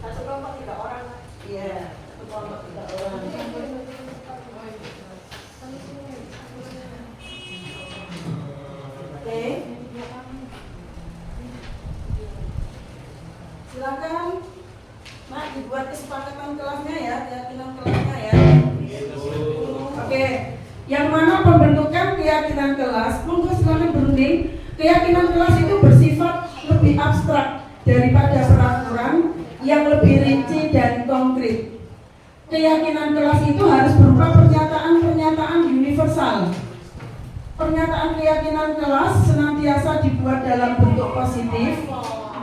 Satu kelompok 3 orang. Iya, satu kelompok 3 orang. Oke. Silakan, Mak, dibuat kesepakatan kelasnya, ya, keyakinan kelasnya, ya. Oke. Yang mana pembentukan keyakinan kelas, monggo silakan berunding. Keyakinan kelas itu bersifat lebih abstrak daripada peraturan yang lebih rinci dan konkret. Keyakinan kelas itu harus berupa pernyataan-pernyataan universal. Pernyataan keyakinan kelas senantiasa dibuat dalam bentuk positif.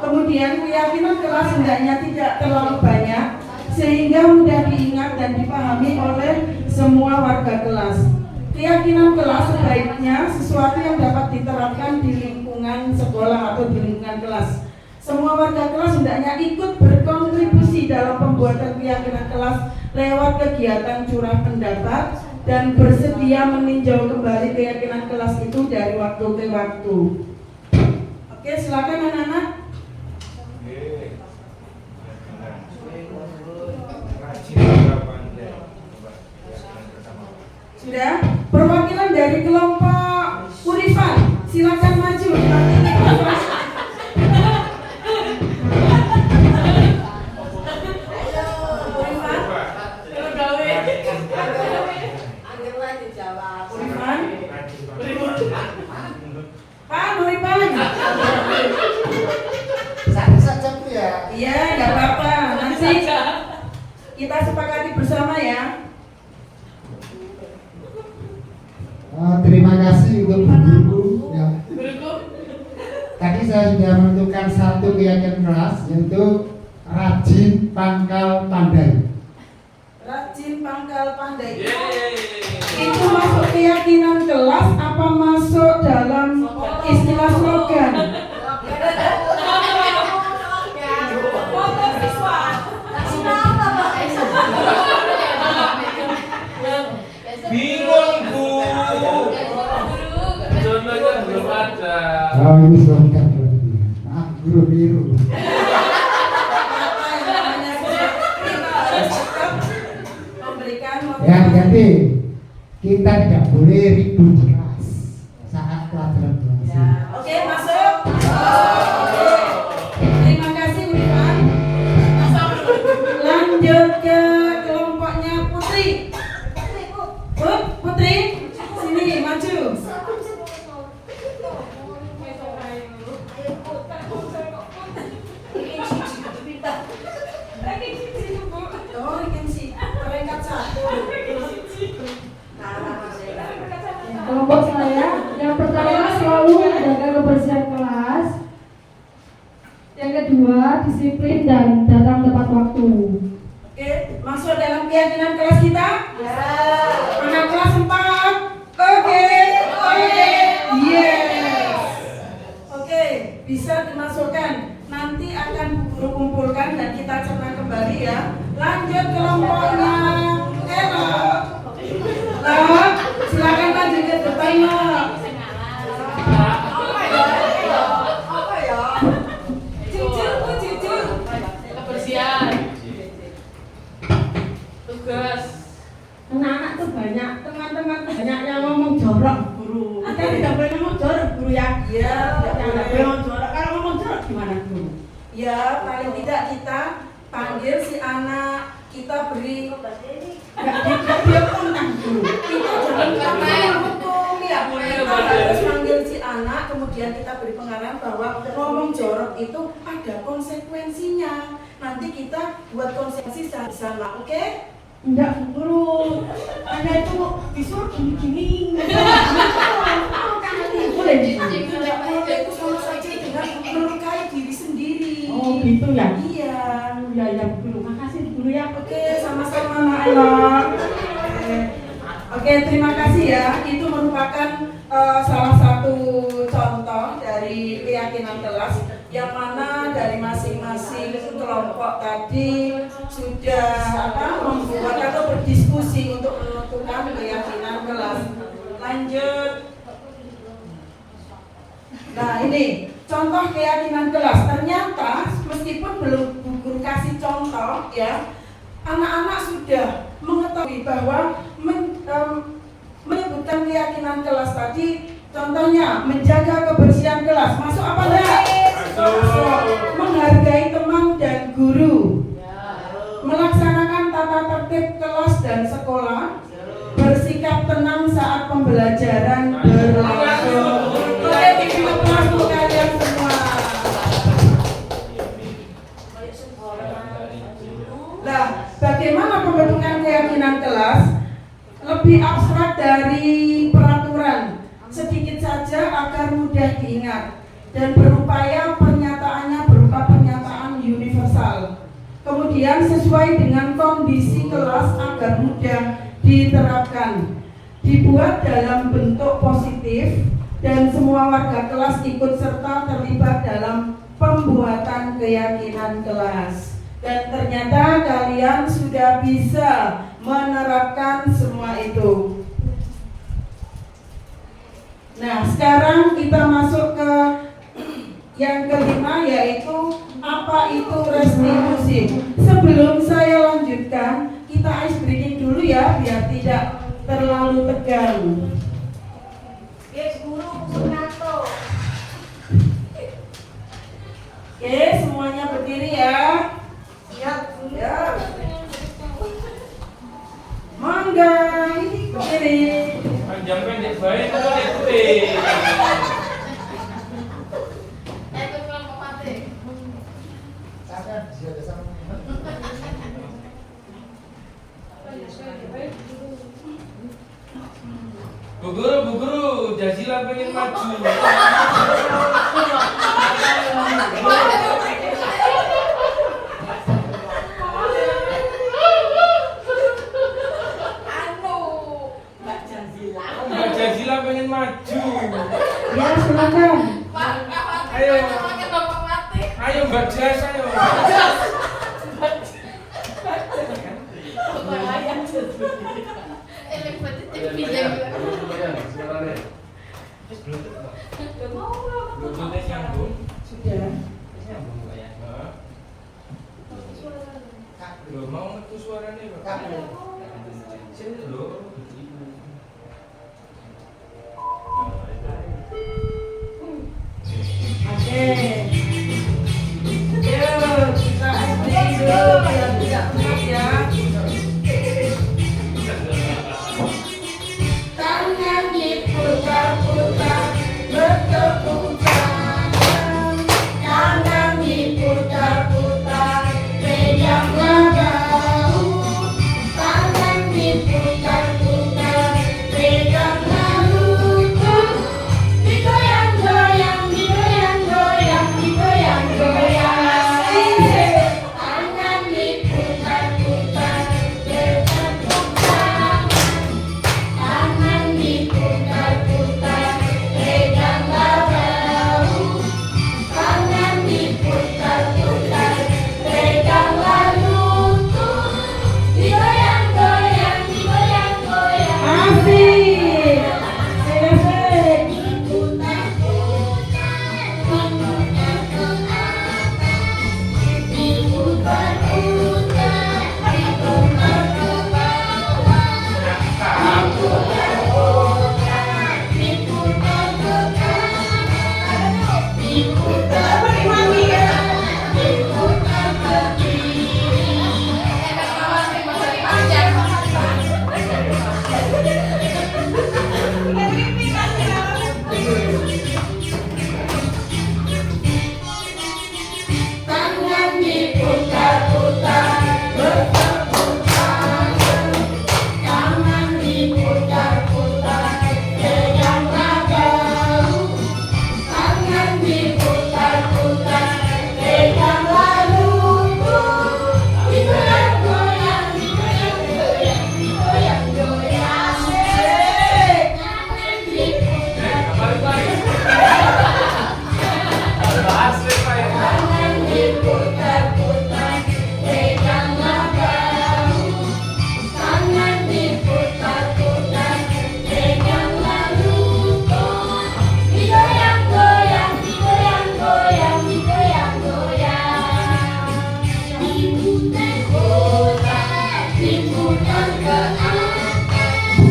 Kemudian keyakinan kelas hendaknya tidak terlalu banyak sehingga mudah diingat dan dipahami oleh semua warga kelas. Keyakinan kelas sebaiknya sesuatu yang dapat diterapkan di lingkungan sekolah atau di lingkungan kelas. Semua warga kelas hendaknya ikut berkontribusi dalam pembuatan keyakinan kelas lewat kegiatan curah pendapat dan bersedia meninjau kembali keyakinan kelas itu dari waktu ke waktu. Oke, silakan anak-anak. Sudah? Perwakilan dari kelompok Urifan, silakan maju. Pak Nuripan. Saja Bu ya. Iya, nggak apa-apa. Nanti kita sepakati bersama, ya. Terima kasih untuk guru ya. Tadi saya sudah menentukan satu keyakinan kelas, yaitu rajin pangkal pandai. Rajin pangkal pandai. Itu masuk keyakinan kelas apa masuk ada. Oh, ini slogan berarti. Maaf, guru biru. Apa yang namanya siswa kita harus tetap memberikan Ya, motivasi. ganti. Kita tidak boleh ribut di kelas saat pelajaran durasi. Ya, oke masuk. Oke. Terima kasih Unifan. Lanjut ke kelompoknya Putri. Putri, sini maju. Oh, ini sih peringkat 1. Kelompok saya yang pertama selalu menjaga kebersihan kelas. Yang kedua disiplin dan datang tepat waktu. Oke, masuk dalam keyakinan kelas kita? Ya. Anak kelas 4? Oke. Yes. Oke, bisa dimasukkan. Nanti akan guru kumpulkan dan kita cerna kembali ya. Lanjut kelompoknya Ella. Lah, silakan lanjut ke timer. Apa ya? Jujur. Kebersihan. Tugas. Anak-anak tuh banyak, teman-teman banyak yang ngomong jorok guru. Kita tidak boleh ngomong jorok guru ya. Iya, Tidak boleh ngomong jorok. Kalau ngomong jorok gimana guru? Ya, paling tidak kita panggil si anak, kita beri dia kontak dulu. Kita jangan hukum ya. Kita harus panggil si anak, kemudian kita beri pengarahan bahwa ngomong jorok itu ada konsekuensinya. Nanti kita buat konsekuensi di sana, oke? Enggak guru. Anda itu disuruh gini-gini. Boleh Tidak boleh, itu sama saja dengan melukai diri sendiri. Oh gitu ya? Iya. Ya guru. Makasih guru ya. Oke, sama-sama Nak Ella. Oke, terima kasih ya. Itu merupakan salah satu contoh dari keyakinan kelas yang mana dari masing-masing kelompok tadi sudah membuat atau berdiskusi untuk menentukan keyakinan kelas. Lanjut. Nah ini contoh keyakinan kelas. Ternyata meskipun belum guru kasih contoh ya, anak-anak sudah mengetahui bahwa menyebutkan keyakinan kelas tadi. Contohnya menjaga kebersihan kelas. Masuk apa enggak? Masuk. Menghargai teman dan guru. Melaksanakan tata tertib kelas dan sekolah. Bersikap tenang saat pembelajaran berlangsung. Oke, kita kelas untuk kalian semua. Nah, bagaimana pembentukan keyakinan kelas? Lebih abstrak dari peraturan. Sedikit saja agar mudah diingat dan berupaya pernyataannya berupa pernyataan universal. Kemudian sesuai dengan kondisi kelas agar mudah diterapkan. Dibuat dalam bentuk positif dan semua warga kelas ikut serta terlibat dalam pembuatan keyakinan kelas. Dan ternyata kalian sudah bisa menerapkan semua itu. Nah, sekarang kita masuk ke yang kelima, yaitu apa itu restitusi. Sebelum saya lanjutkan, kita ice breaking dulu ya, biar tidak terlalu tegang. Yes, guru Sunato. Oke, semuanya berdiri ya. Siap, ya. Mangga, ini berdiri. Panjang pendek baik atau putih? Bu guru, Jazila pengen maju. Mbak Jazila pengen maju. Ya, silakan. Ayo. Ayo Mbak Jaz, ayo. Bluetoothnya nyambung. Sudah. Nyambung Pak ya. Loh, mau metu suaranya Pak. Sini loh. Oke. Yuk, kita acting dulu biar tidak berat ya. Tangan diputar-putar, bertepuk tangan. Tangan diputar-putar, peganglah bahu. Tangan diputar-putar, peganglah lutut. Digoyang-goyang, digoyang-goyang, digoyang-goyang. Tangan diputar-putar, bertepuk tangan. Tangan diputar-putar, peganglah bahu. Tangan diputar-putar, peganglah lutut. Digoyang-goyang, digoyang-goyang. Asik. Asik. Diputar-putar, diputar ke atas. Diputar-putar, diputar ke bawah. Diputar ke kanan, diputar ke kiri. Tangan diputar-putar, bertepuk tangan. Tangan diputar-putar, peganglah bahu. Tangan diputar-putar, peganglah lutut. Digoyang-goyang, digoyang-goyang, digoyang-goyang. Tangan Tangan diputar-putar, peganglah bahu. Tangan diputar-putar, peganglah lutut. Digoyang-goyang, digoyang-goyang, digoyang-goyang. Diputar-putar, diputar ke atas.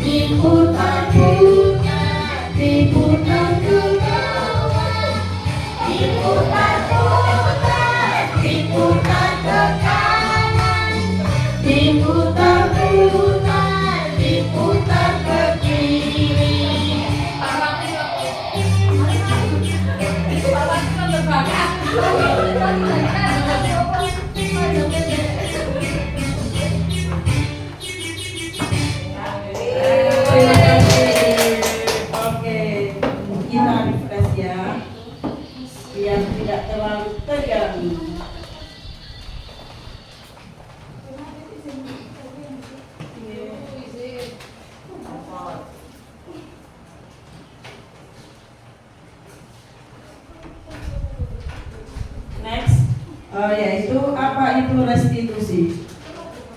Diputar-putar, diputar ke bawah. Diputar-putar, diputar ke kanan. Diputar-putar, diputar ke kiri. Terima kasih. Oke, kita refresh ya, biar tidak terlalu tegang. Next, yaitu apa itu restitusi?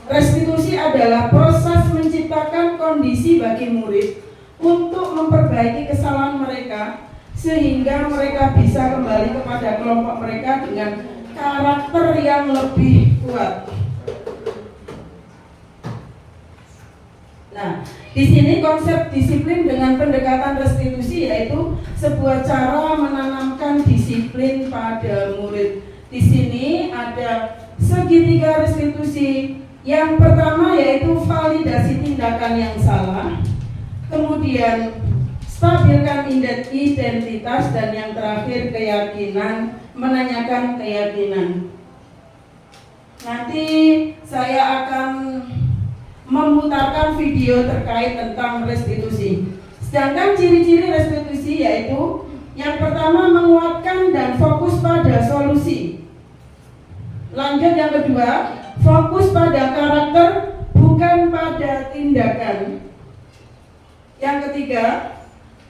Restitusi adalah proses menciptakan kondisi bagi murid untuk memperbaiki kesalahan mereka sehingga mereka bisa kembali kepada kelompok mereka dengan karakter yang lebih kuat. Nah, di sini konsep disiplin dengan pendekatan restitusi yaitu sebuah cara menanamkan disiplin pada murid. Di sini ada segitiga restitusi. Yang pertama yaitu validasi tindakan yang salah, kemudian stabilkan identitas, dan yang terakhir keyakinan, menanyakan keyakinan. Nanti saya akan memutarkan video terkait tentang restitusi. Sedangkan ciri-ciri restitusi yaitu yang pertama menguatkan dan fokus pada solusi. Lanjut yang kedua, fokus pada karakter bukan pada tindakan. Yang ketiga,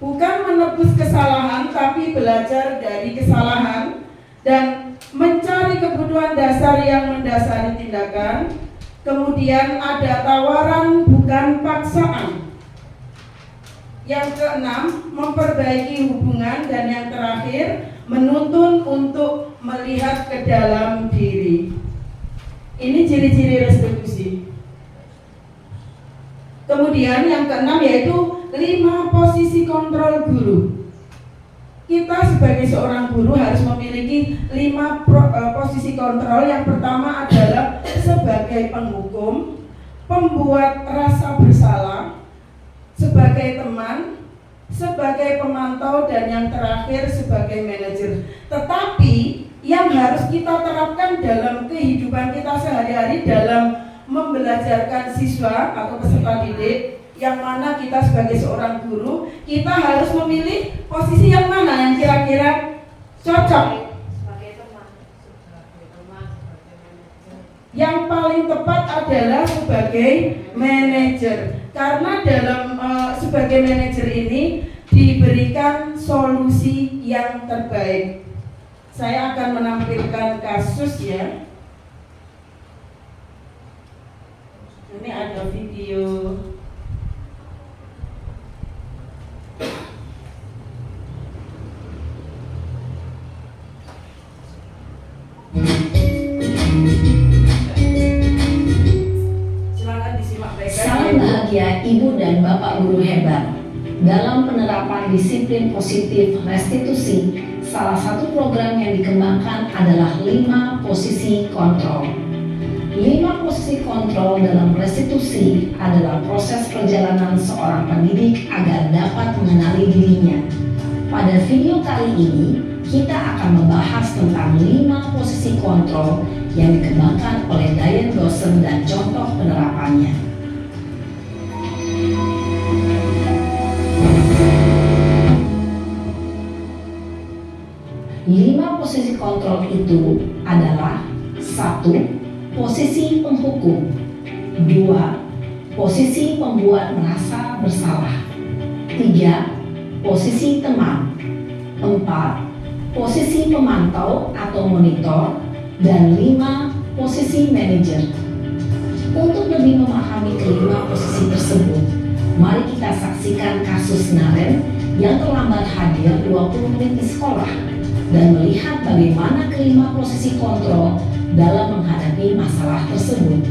bukan menebus kesalahan tapi belajar dari kesalahan dan mencari kebutuhan dasar yang mendasari tindakan. Kemudian ada tawaran bukan paksaan. Yang keenam, memperbaiki memperbaiki hubungan, dan yang terakhir menuntun untuk melihat ke dalam diri. Ini ciri-ciri restitusi. Kemudian yang keenam yaitu 5 posisi kontrol guru. Kita sebagai seorang guru harus memiliki 5 posisi kontrol. Yang pertama adalah sebagai penghukum, pembuat rasa bersalah, sebagai teman, sebagai pemantau, dan yang terakhir sebagai manajer. Tetapi yang harus kita terapkan dalam kehidupan kita sehari-hari dalam membelajarkan siswa atau peserta didik, yang mana kita sebagai seorang guru, kita harus memilih posisi yang mana yang kira-kira cocok. Sebagai teman, sebagai manajer. Yang paling tepat adalah sebagai manajer, karena dalam sebagai manajer ini diberikan solusi yang terbaik. Saya akan menampilkan kasus ya. Ini ada video. Silakan disimak baik-baik. Salam bahagia Ibu dan Bapak guru hebat. Dalam penerapan disiplin positif restitusi, salah satu program yang dikembangkan adalah 5 posisi kontrol. 5 posisi kontrol dalam restitusi adalah proses perjalanan seorang pendidik agar dapat mengenali dirinya. Pada video kali ini, kita akan membahas tentang 5 posisi kontrol yang dikembangkan oleh Diane Dawson dan contoh penerapannya. Lima posisi kontrol itu adalah 1. Posisi penghukum. 2. Posisi pembuat merasa bersalah. 3. Posisi teman. 4. Posisi pemantau atau monitor. Dan 5. Posisi manajer. Untuk lebih memahami kelima posisi tersebut, mari kita saksikan kasus Naren yang terlambat hadir 20 menit di sekolah dan melihat bagaimana kelima posisi kontrol dalam menghadapi masalah tersebut.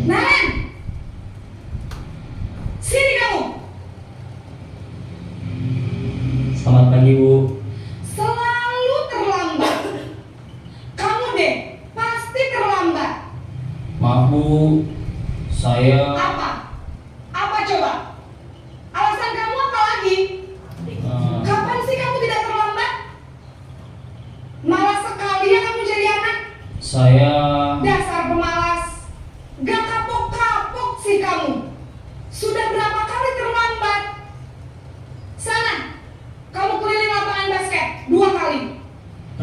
Naren, sini kamu. Selamat pagi Bu. Selalu terlambat. Kamu deh, pasti terlambat. Maaf Bu, saya Apa? Apa coba? Alasan kamu apa lagi? Kapan sih kamu tidak terlambat? Malas sekali ya kamu jadi anak. saya Dasar pemalas. Gak kapok-kapok sih kamu. Sudah berapa kali terlambat? Sana, kamu keliling lapangan basket 2 kali.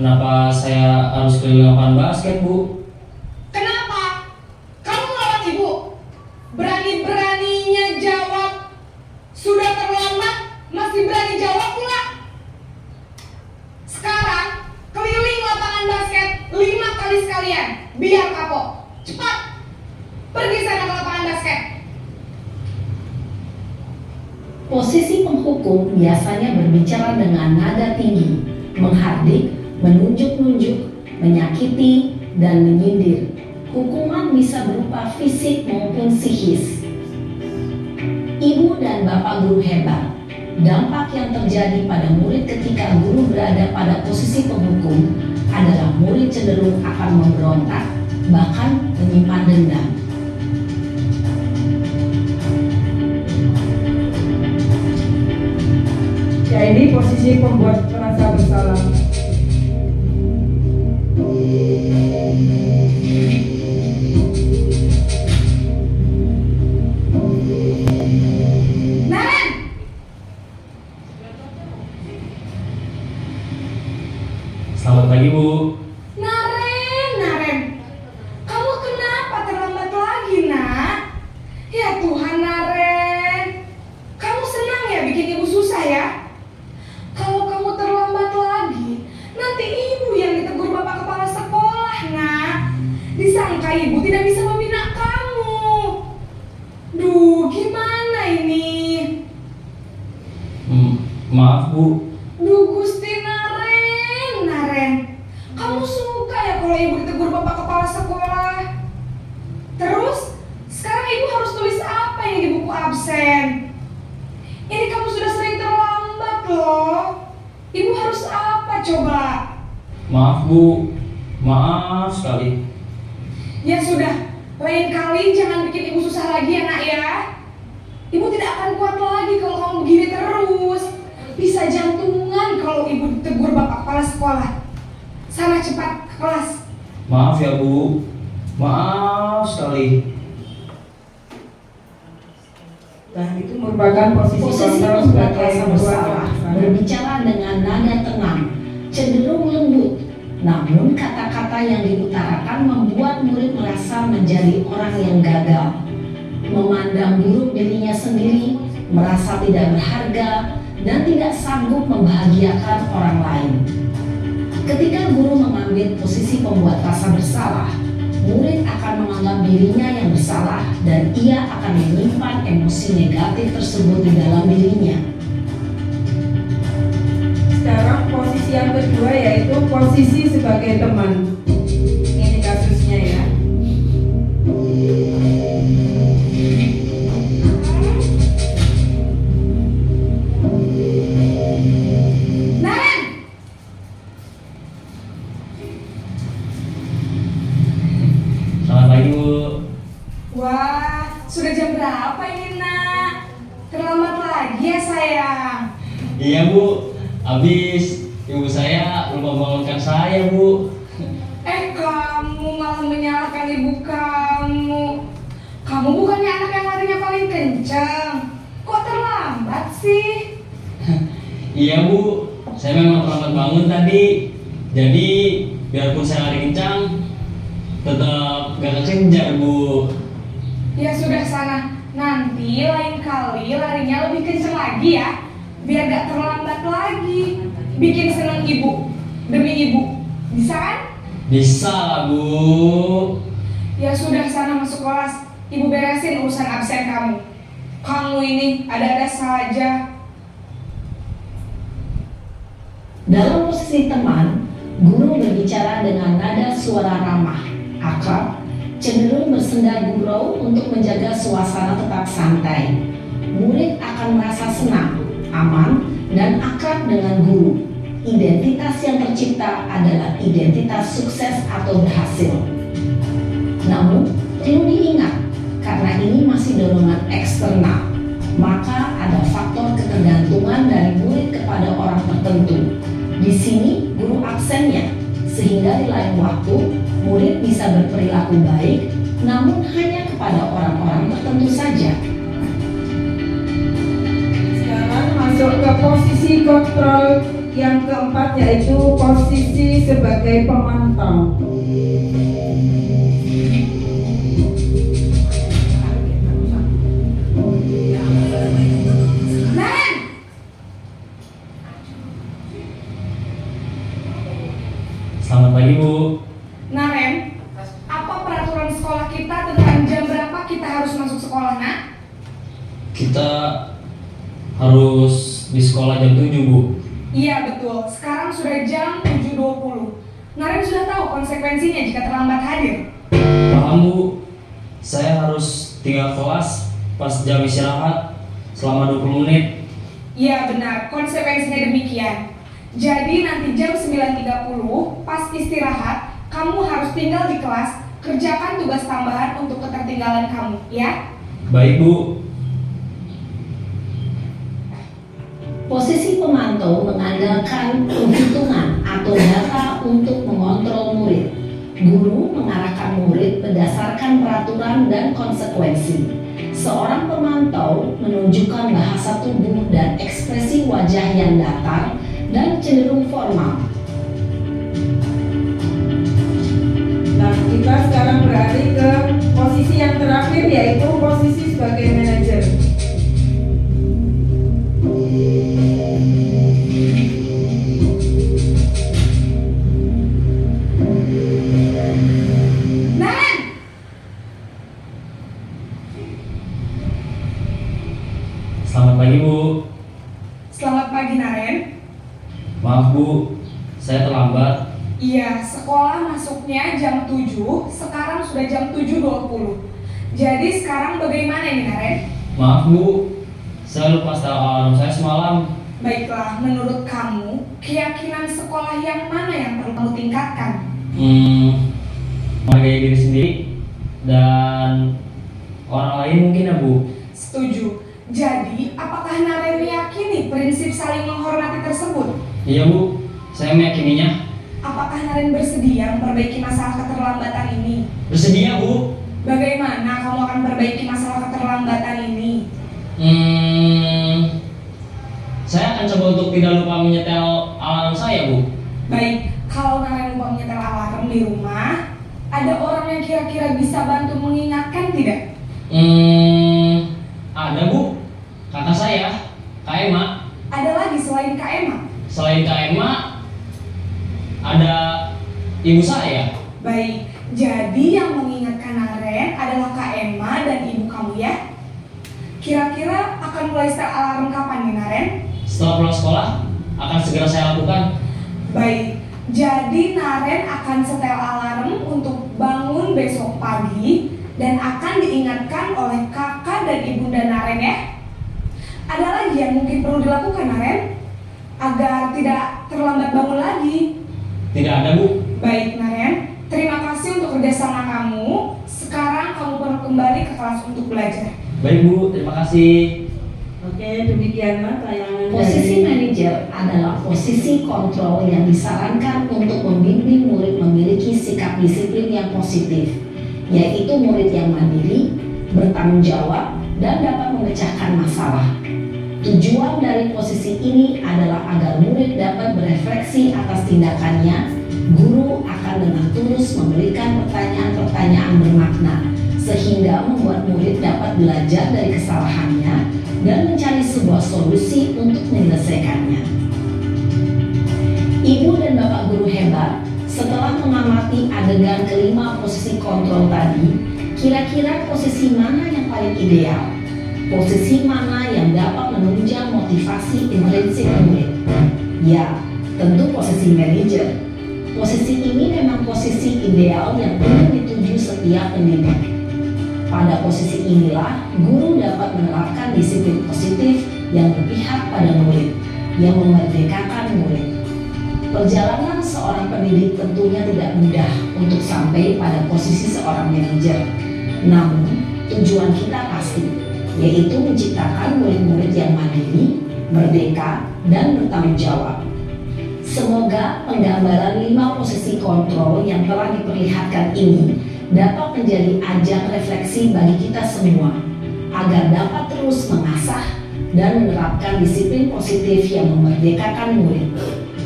kenapa saya harus keliling lapangan basket Bu? Kenapa? Kamu melawan ibu. Berani-beraninya jawab. Sudah terlambat, masih berani jawab pula. Sekarang, keliling lapangan basket 5 kali sekalian. Biar kapok. Cepat. Pergi sana ke lapangan basket. Posisi penghukum biasanya berbicara dengan nada tinggi, menghardik, menunjuk-nunjuk, menyakiti, dan menyindir. Hukuman bisa berupa fisik maupun psikis. Ibu dan Bapak guru hebat, dampak yang terjadi pada murid ketika guru berada pada posisi penghukum adalah murid cenderung akan memberontak, bahkan menyimpan dendam. Ya, ini posisi pembuat merasa bersalah. Naren! Selamat pagi Bu. Naren, kamu kenapa terlambat lagi, nak? Ya Tuhan, Naren, kamu senang ya bikin ibu susah? Maaf Bu. Duh Gusti Naren. Kamu suka ya kalau ibu ditegur bapak kepala sekolah? Terus, sekarang ibu harus tulis apa ini di buku absen? Ini kamu sudah sering terlambat loh. Ibu harus apa coba? Maaf Bu. Maaf sekali. Ya sudah, lain kali jangan bikin ibu susah lagi ya nak ya. Ibu tidak akan kuat lagi kalau kamu begini terus. Bisa jantungan kalau ibu ditegur bapak kepala sekolah. Sana cepat ke kelas. Maaf ya Bu. Maaf sekali. Nah, itu merupakan posisi kontrol membuat sebagai rasa bersalah, berbicara dengan nada tenang, cenderung lembut. Namun kata-kata yang diutarakan membuat murid merasa menjadi orang yang gagal, memandang buruk dirinya sendiri, merasa tidak berharga, dan tidak sanggup membahagiakan orang lain. Ketika guru mengambil posisi pembuat rasa bersalah, murid akan menganggap dirinya yang bersalah dan ia akan menyimpan emosi negatif tersebut di dalam dirinya. Sekarang posisi yang kedua yaitu posisi sebagai teman. Ini kasusnya ya. Naren! Selamat pagi Bu. Wah, sudah jam berapa ini nak? Terlambat lagi ya sayang. Iya Bu. Habis ibu saya lupa membangunkan saya Bu. Kamu malah menyalahkan ibu kamu. Kamu bukannya anak yang larinya paling kencang. Kok terlambat sih? Iya Bu. Saya memang terlambat bangun tadi. Jadi biarpun saya lari kencang, tetap gak kekejar Bu. Ya sudah sana. Nanti lain kali larinya lebih kencang lagi ya. Biar gak terlambat lagi. Bikin senang ibu demi ibu. Bisa kan? Bisa lah Bu. Ya sudah sana masuk kelas. Ibu beresin urusan absen kamu. Kamu ini ada-ada saja. Dalam posisi teman, guru berbicara dengan nada suara ramah, akrab, cenderung bersenda gurau untuk menjaga suasana tetap santai. Murid akan merasa senang, aman, dan akrab dengan guru. Identitas yang tercipta adalah identitas sukses atau berhasil. Namun, perlu diingat, karena ini masih dorongan eksternal, maka ada faktor ketergantungan dari murid kepada orang tertentu. Di sini, guru absennya, sehingga di lain waktu, murid bisa berperilaku baik, namun hanya kepada orang-orang tertentu saja. Sekarang masuk ke posisi kontrol yang keempat yaitu posisi sebagai pemantau. Naren! Selamat pagi Bu. Naren, apa peraturan sekolah kita tentang jam berapa kita harus masuk sekolah, nak? Kita harus di sekolah jam 7 Bu. Iya betul, sekarang sudah jam 7.20. Naren sudah tahu konsekuensinya jika terlambat hadir. Paham Bu. Saya harus tinggal kelas pas jam istirahat selama 20 menit. Iya benar, konsekuensinya demikian. Jadi nanti jam 9.30 pas istirahat, kamu harus tinggal di kelas, kerjakan tugas tambahan untuk ketertinggalan kamu, ya? Baik Bu. Posisi pemantau mengandalkan penghitungan atau data untuk mengontrol murid. Guru mengarahkan murid berdasarkan peraturan dan konsekuensi. Seorang pemantau menunjukkan bahasa tubuh dan ekspresi wajah yang datar dan cenderung formal. Nah, kita sekarang beralih ke posisi yang terakhir yaitu posisi sebagai manajer. Naren! Selamat pagi Bu. Selamat pagi Naren. Maaf Bu, saya terlambat. Iya, sekolah masuknya jam 7, sekarang sudah jam 7.20. Jadi sekarang bagaimana ini Naren? Maaf Bu, saya lupa setel alarm saya semalam. Baiklah, menurut kamu, keyakinan sekolah yang mana yang perlu kamu tingkatkan? Menghargai diri sendiri dan orang lain mungkin ya Bu. Setuju. Jadi, apakah Naren meyakini prinsip saling menghormati tersebut? Iya Bu, saya meyakininya. Apakah Naren bersedia memperbaiki masalah keterlambatan ini? Bersedia Bu. Bagaimana kamu akan memperbaiki masalah keterlambatan ini? Saya akan coba untuk tidak lupa menyetel alarm saya Bu. Baik, kalau Naren lupa menyetel alarm di rumah, ada orang yang kira-kira bisa bantu mengingatkan tidak? Ada Bu, kakak saya, Kak Emma. Ada lagi selain Kak Emma? Selain Kak Emma, ada ibu saya. Baik, jadi yang mengingatkan Naren adalah Kak Emma dan ibu kamu ya? Kira-kira akan mulai setel alarm kapan nih Naren? Setelah pulang sekolah, akan segera saya lakukan. Baik, jadi Naren akan setel alarm untuk bangun besok pagi dan akan diingatkan oleh kakak dan ibunda Naren ya. Ada lagi yang mungkin perlu dilakukan Naren agar tidak terlambat bangun lagi? Tidak ada Bu. Baik Naren, terima kasih untuk kerjasama kamu. Sekarang kamu perlu kembali ke kelas untuk belajar. Baik Bu, terima kasih. Oke, demikianlah tayangan Posisi dari manajer adalah posisi kontrol yang disarankan untuk membimbing murid memiliki sikap disiplin yang positif, yaitu murid yang mandiri, bertanggung jawab, dan dapat memecahkan masalah. Tujuan dari posisi ini adalah agar murid dapat berefleksi atas tindakannya. Guru akan dengan tulus memberikan pertanyaan-pertanyaan bermakna, sehingga membuat murid dapat belajar dari kesalahannya dan mencari sebuah solusi untuk menyelesaikannya. Ibu dan Bapak guru hebat, setelah mengamati adegan kelima posisi kontrol tadi, kira-kira posisi mana yang paling ideal? Posisi mana yang dapat menunjang motivasi intrinsik murid? Ya, tentu posisi manajer. Posisi ini memang posisi ideal yang ingin dituju setiap pendidik. Pada posisi inilah, guru dapat menerapkan disiplin positif yang berpihak pada murid, yang memerdekakan murid. Perjalanan seorang pendidik tentunya tidak mudah untuk sampai pada posisi seorang manajer. Namun, tujuan kita pasti, yaitu menciptakan murid-murid yang mandiri, merdeka, dan bertanggung jawab. Semoga penggambaran 5 posisi kontrol yang telah diperlihatkan ini dapat menjadi ajang refleksi bagi kita semua, agar dapat terus mengasah dan menerapkan disiplin positif yang memerdekakan murid.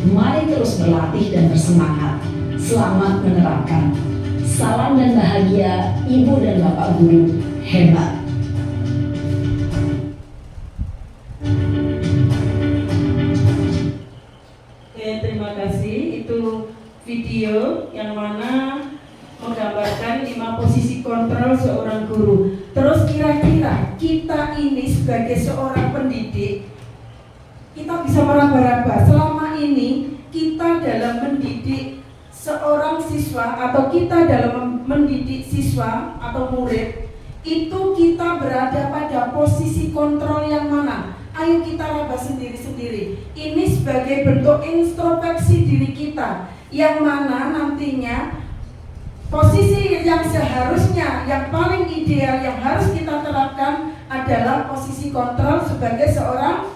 Mari terus berlatih dan bersemangat. Selamat menerapkan. Salam dan bahagia Ibu dan Bapak guru hebat. Oke, terima kasih. Itu video yang mana menggambarkan 5 posisi kontrol seorang guru. Terus kira-kira kita ini sebagai seorang pendidik, kita bisa meraba-raba selama ini kita dalam mendidik seorang siswa atau kita dalam mendidik siswa atau murid, itu kita berada pada posisi kontrol yang mana? Ayo kita raba sendiri-sendiri. Ini sebagai bentuk introspeksi diri kita, yang mana nantinya posisi yang seharusnya, yang paling ideal, yang harus kita terapkan adalah posisi kontrol sebagai seorang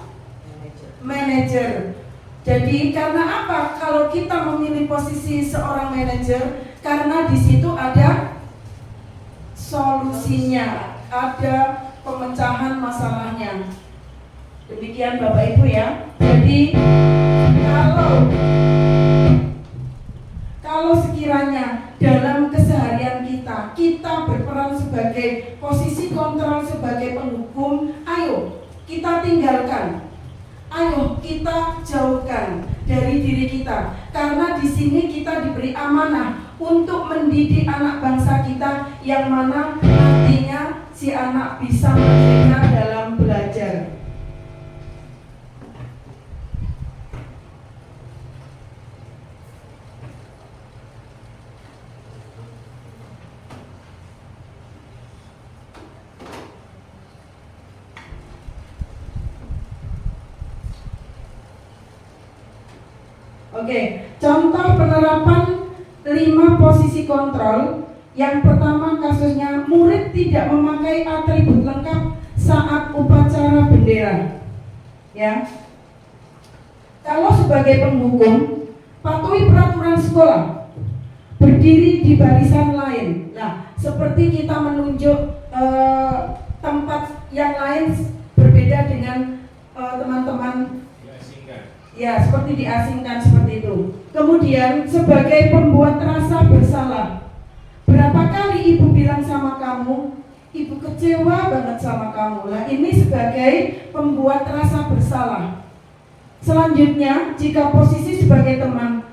manajer. Jadi karena apa? Kalau kita memilih posisi seorang manajer, karena di situ ada solusinya, ada pemecahan masalahnya. Demikian Bapak Ibu ya. Jadi kalau sekiranya dalam keseharian kita berperan sebagai posisi kontrol sebagai penghukum, ayo kita tinggalkan, ayo kita jauhkan dari diri kita, karena di sini kita diberi amanah untuk mendidik anak bangsa kita, yang mana nantinya si anak bisa merdeka dalam belajar. Oke, contoh penerapan 5 posisi kontrol. Yang pertama kasusnya murid tidak memakai atribut lengkap saat upacara bendera. Ya. Kalau sebagai penghukum, patuhi peraturan sekolah. Berdiri di barisan lain. Nah, seperti kita menunjuk tempat yang lain berbeda dengan teman-teman ya, seperti diasingkan seperti itu. Kemudian sebagai pembuat rasa bersalah. Berapa kali ibu bilang sama kamu, ibu kecewa banget sama kamu. Nah, ini sebagai pembuat rasa bersalah. Selanjutnya, jika posisi sebagai teman,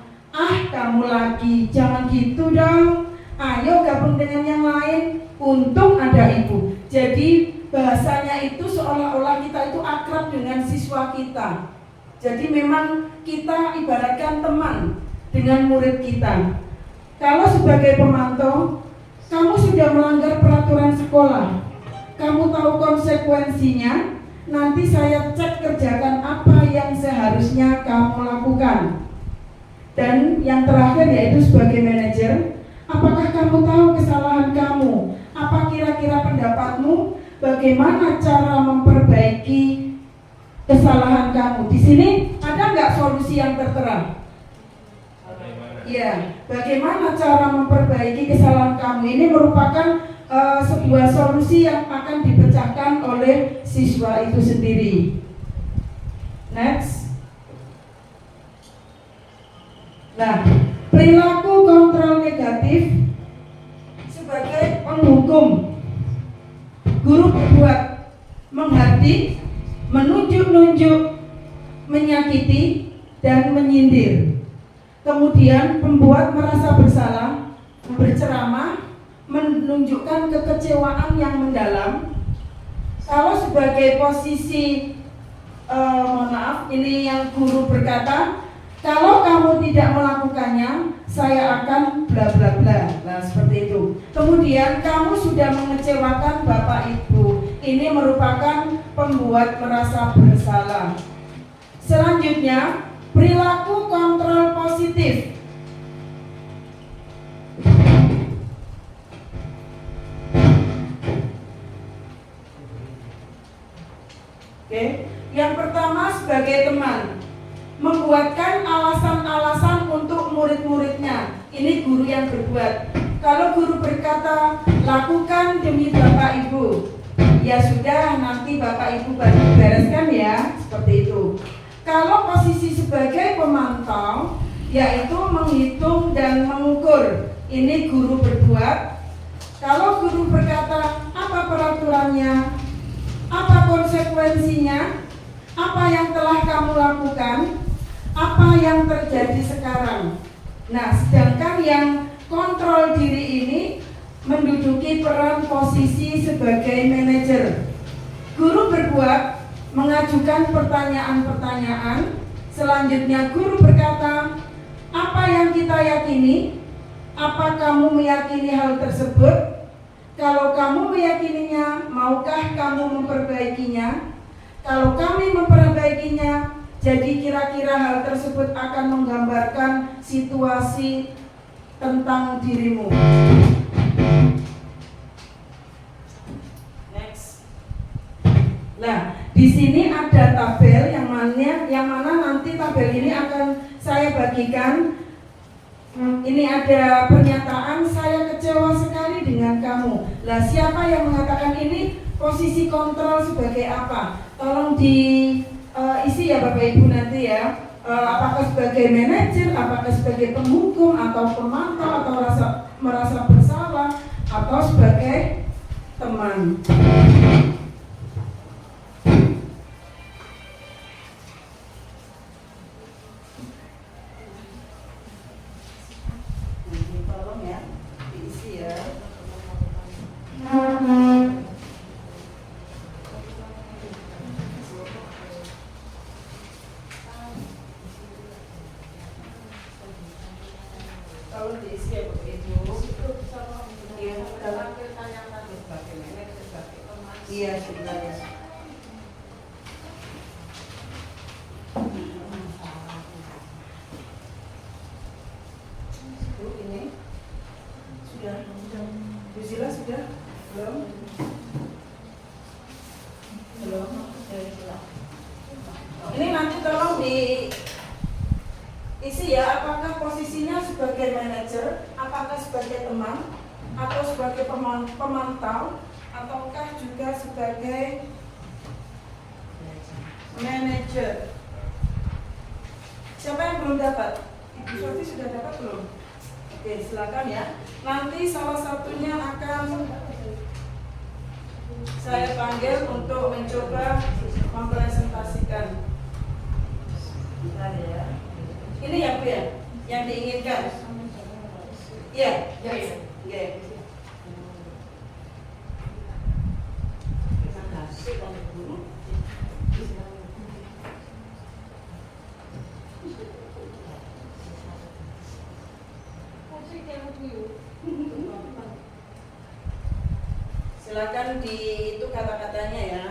kamu lagi, jangan gitu dong. Ayo gabung dengan yang lain. Untung ada ibu. Jadi bahasanya itu seolah-olah kita itu akrab dengan siswa kita. Jadi memang kita ibaratkan teman dengan murid kita. Kalau sebagai pemantau, kamu sudah melanggar peraturan sekolah. Kamu tahu konsekuensinya. Nanti saya cek kerjakan apa yang seharusnya kamu lakukan. Dan yang terakhir yaitu sebagai manajer, apakah kamu tahu kesalahan kamu? Apa kira-kira pendapatmu? Bagaimana cara memperbaiki kesalahan kamu? Di sini ada nggak solusi yang tertera? Ya, bagaimana cara memperbaiki kesalahan kamu? Ini merupakan sebuah solusi yang akan dipecahkan oleh siswa itu sendiri. Next. Nah, perilaku kontrol negatif sebagai penghukum. Guru berbuat menghardik, menunjuk-nunjuk, menyakiti, dan menyindir. Kemudian pembuat merasa bersalah, berceramah, menunjukkan kekecewaan yang mendalam. Kalau sebagai posisi mohon maaf, ini yang guru berkata, kalau kamu tidak melakukannya, saya akan bla bla bla. Nah, seperti itu. Kemudian kamu sudah mengecewakan Bapak Ibu. Ini merupakan pembuat merasa bersalah. Selanjutnya, perilaku kontrol positif. Oke, yang pertama sebagai teman, membuatkan alasan-alasan untuk murid-muridnya. Ini guru yang berbuat. Kalau guru berkata, lakukan demi Bapak Ibu, ya sudah, nanti Bapak Ibu bantu bereskan ya, seperti itu. Kalau posisi sebagai pemantau, yaitu menghitung dan mengukur. Ini guru berbuat. Kalau guru berkata, apa peraturannya, apa konsekuensinya, apa yang telah kamu lakukan, apa yang terjadi sekarang. Nah, sedangkan yang kontrol diri ini menduduki peran posisi sebagai manajer. Guru berbuat, mengajukan pertanyaan-pertanyaan. Selanjutnya guru berkata, apa yang kita yakini? Apa kamu meyakini hal tersebut? Kalau kamu meyakininya, maukah kamu memperbaikinya? Kalau kami memperbaikinya, jadi kira-kira hal tersebut akan menggambarkan situasi tentang dirimu. Next. Nah, di sini ada tabel yang mana nanti tabel ini akan saya bagikan. Ini ada pernyataan, saya kecewa sekali dengan kamu. Lah, siapa yang mengatakan ini? Posisi kontrol sebagai apa? Tolong diisi ya Bapak Ibu nanti ya. Apakah sebagai manajer, apakah sebagai penghukum, atau pemantau, atau merasa bersalah, atau sebagai teman. Tolong ya, diisi ya. Kalau diisi ya Bapak Ibu, ya dalam pertanyaan sebagai manajer, sebagai teman. Iya sudah ya. Tolong diisi ya, apakah posisinya sebagai manajer, apakah sebagai teman, atau sebagai pemantau, ataukah juga sebagai manajer. Siapa yang belum dapat? Ibu Sofi sudah dapat belum? Oke, silakan ya. Nanti salah satunya akan saya panggil untuk mencoba mempresentasikan. Bentar ya. Ini ya Bu ya, yang diinginkan. Iya. Oke. Terima kasih Pak Guru. Silakan di itu kata-katanya ya.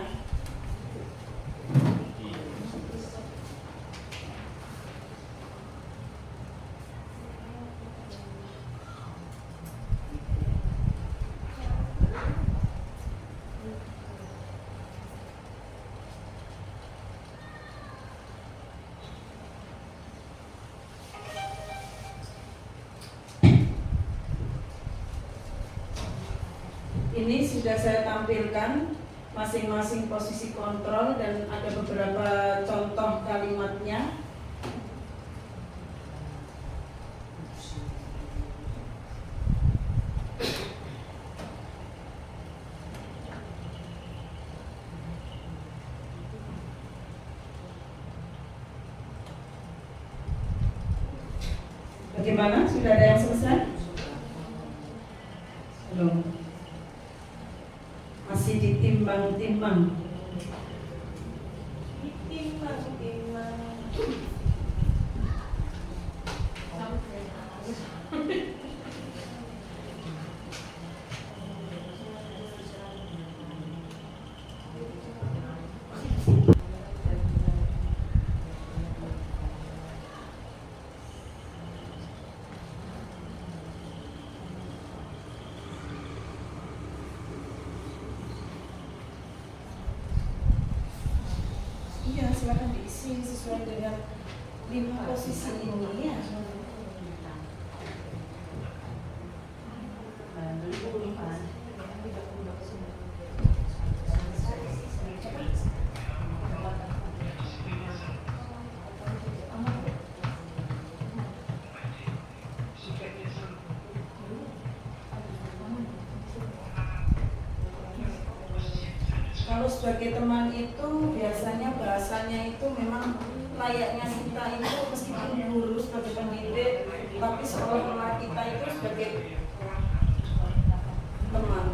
Ini sudah saya tampilkan masing-masing posisi kontrol dan ada beberapa contoh kalimatnya. Bagaimana? Sudah ada yang selesai? Belum. Masih ditimbang-timbang. Ditimbang-timbang. Iya, silakan diisi sesuai dengan 5 posisi ini ya. Kalau sebagai teman itu biasanya bahasanya itu memang layaknya kita itu meskipun guru sebagai pendidik, tapi seolah-olah kita itu sebagai teman.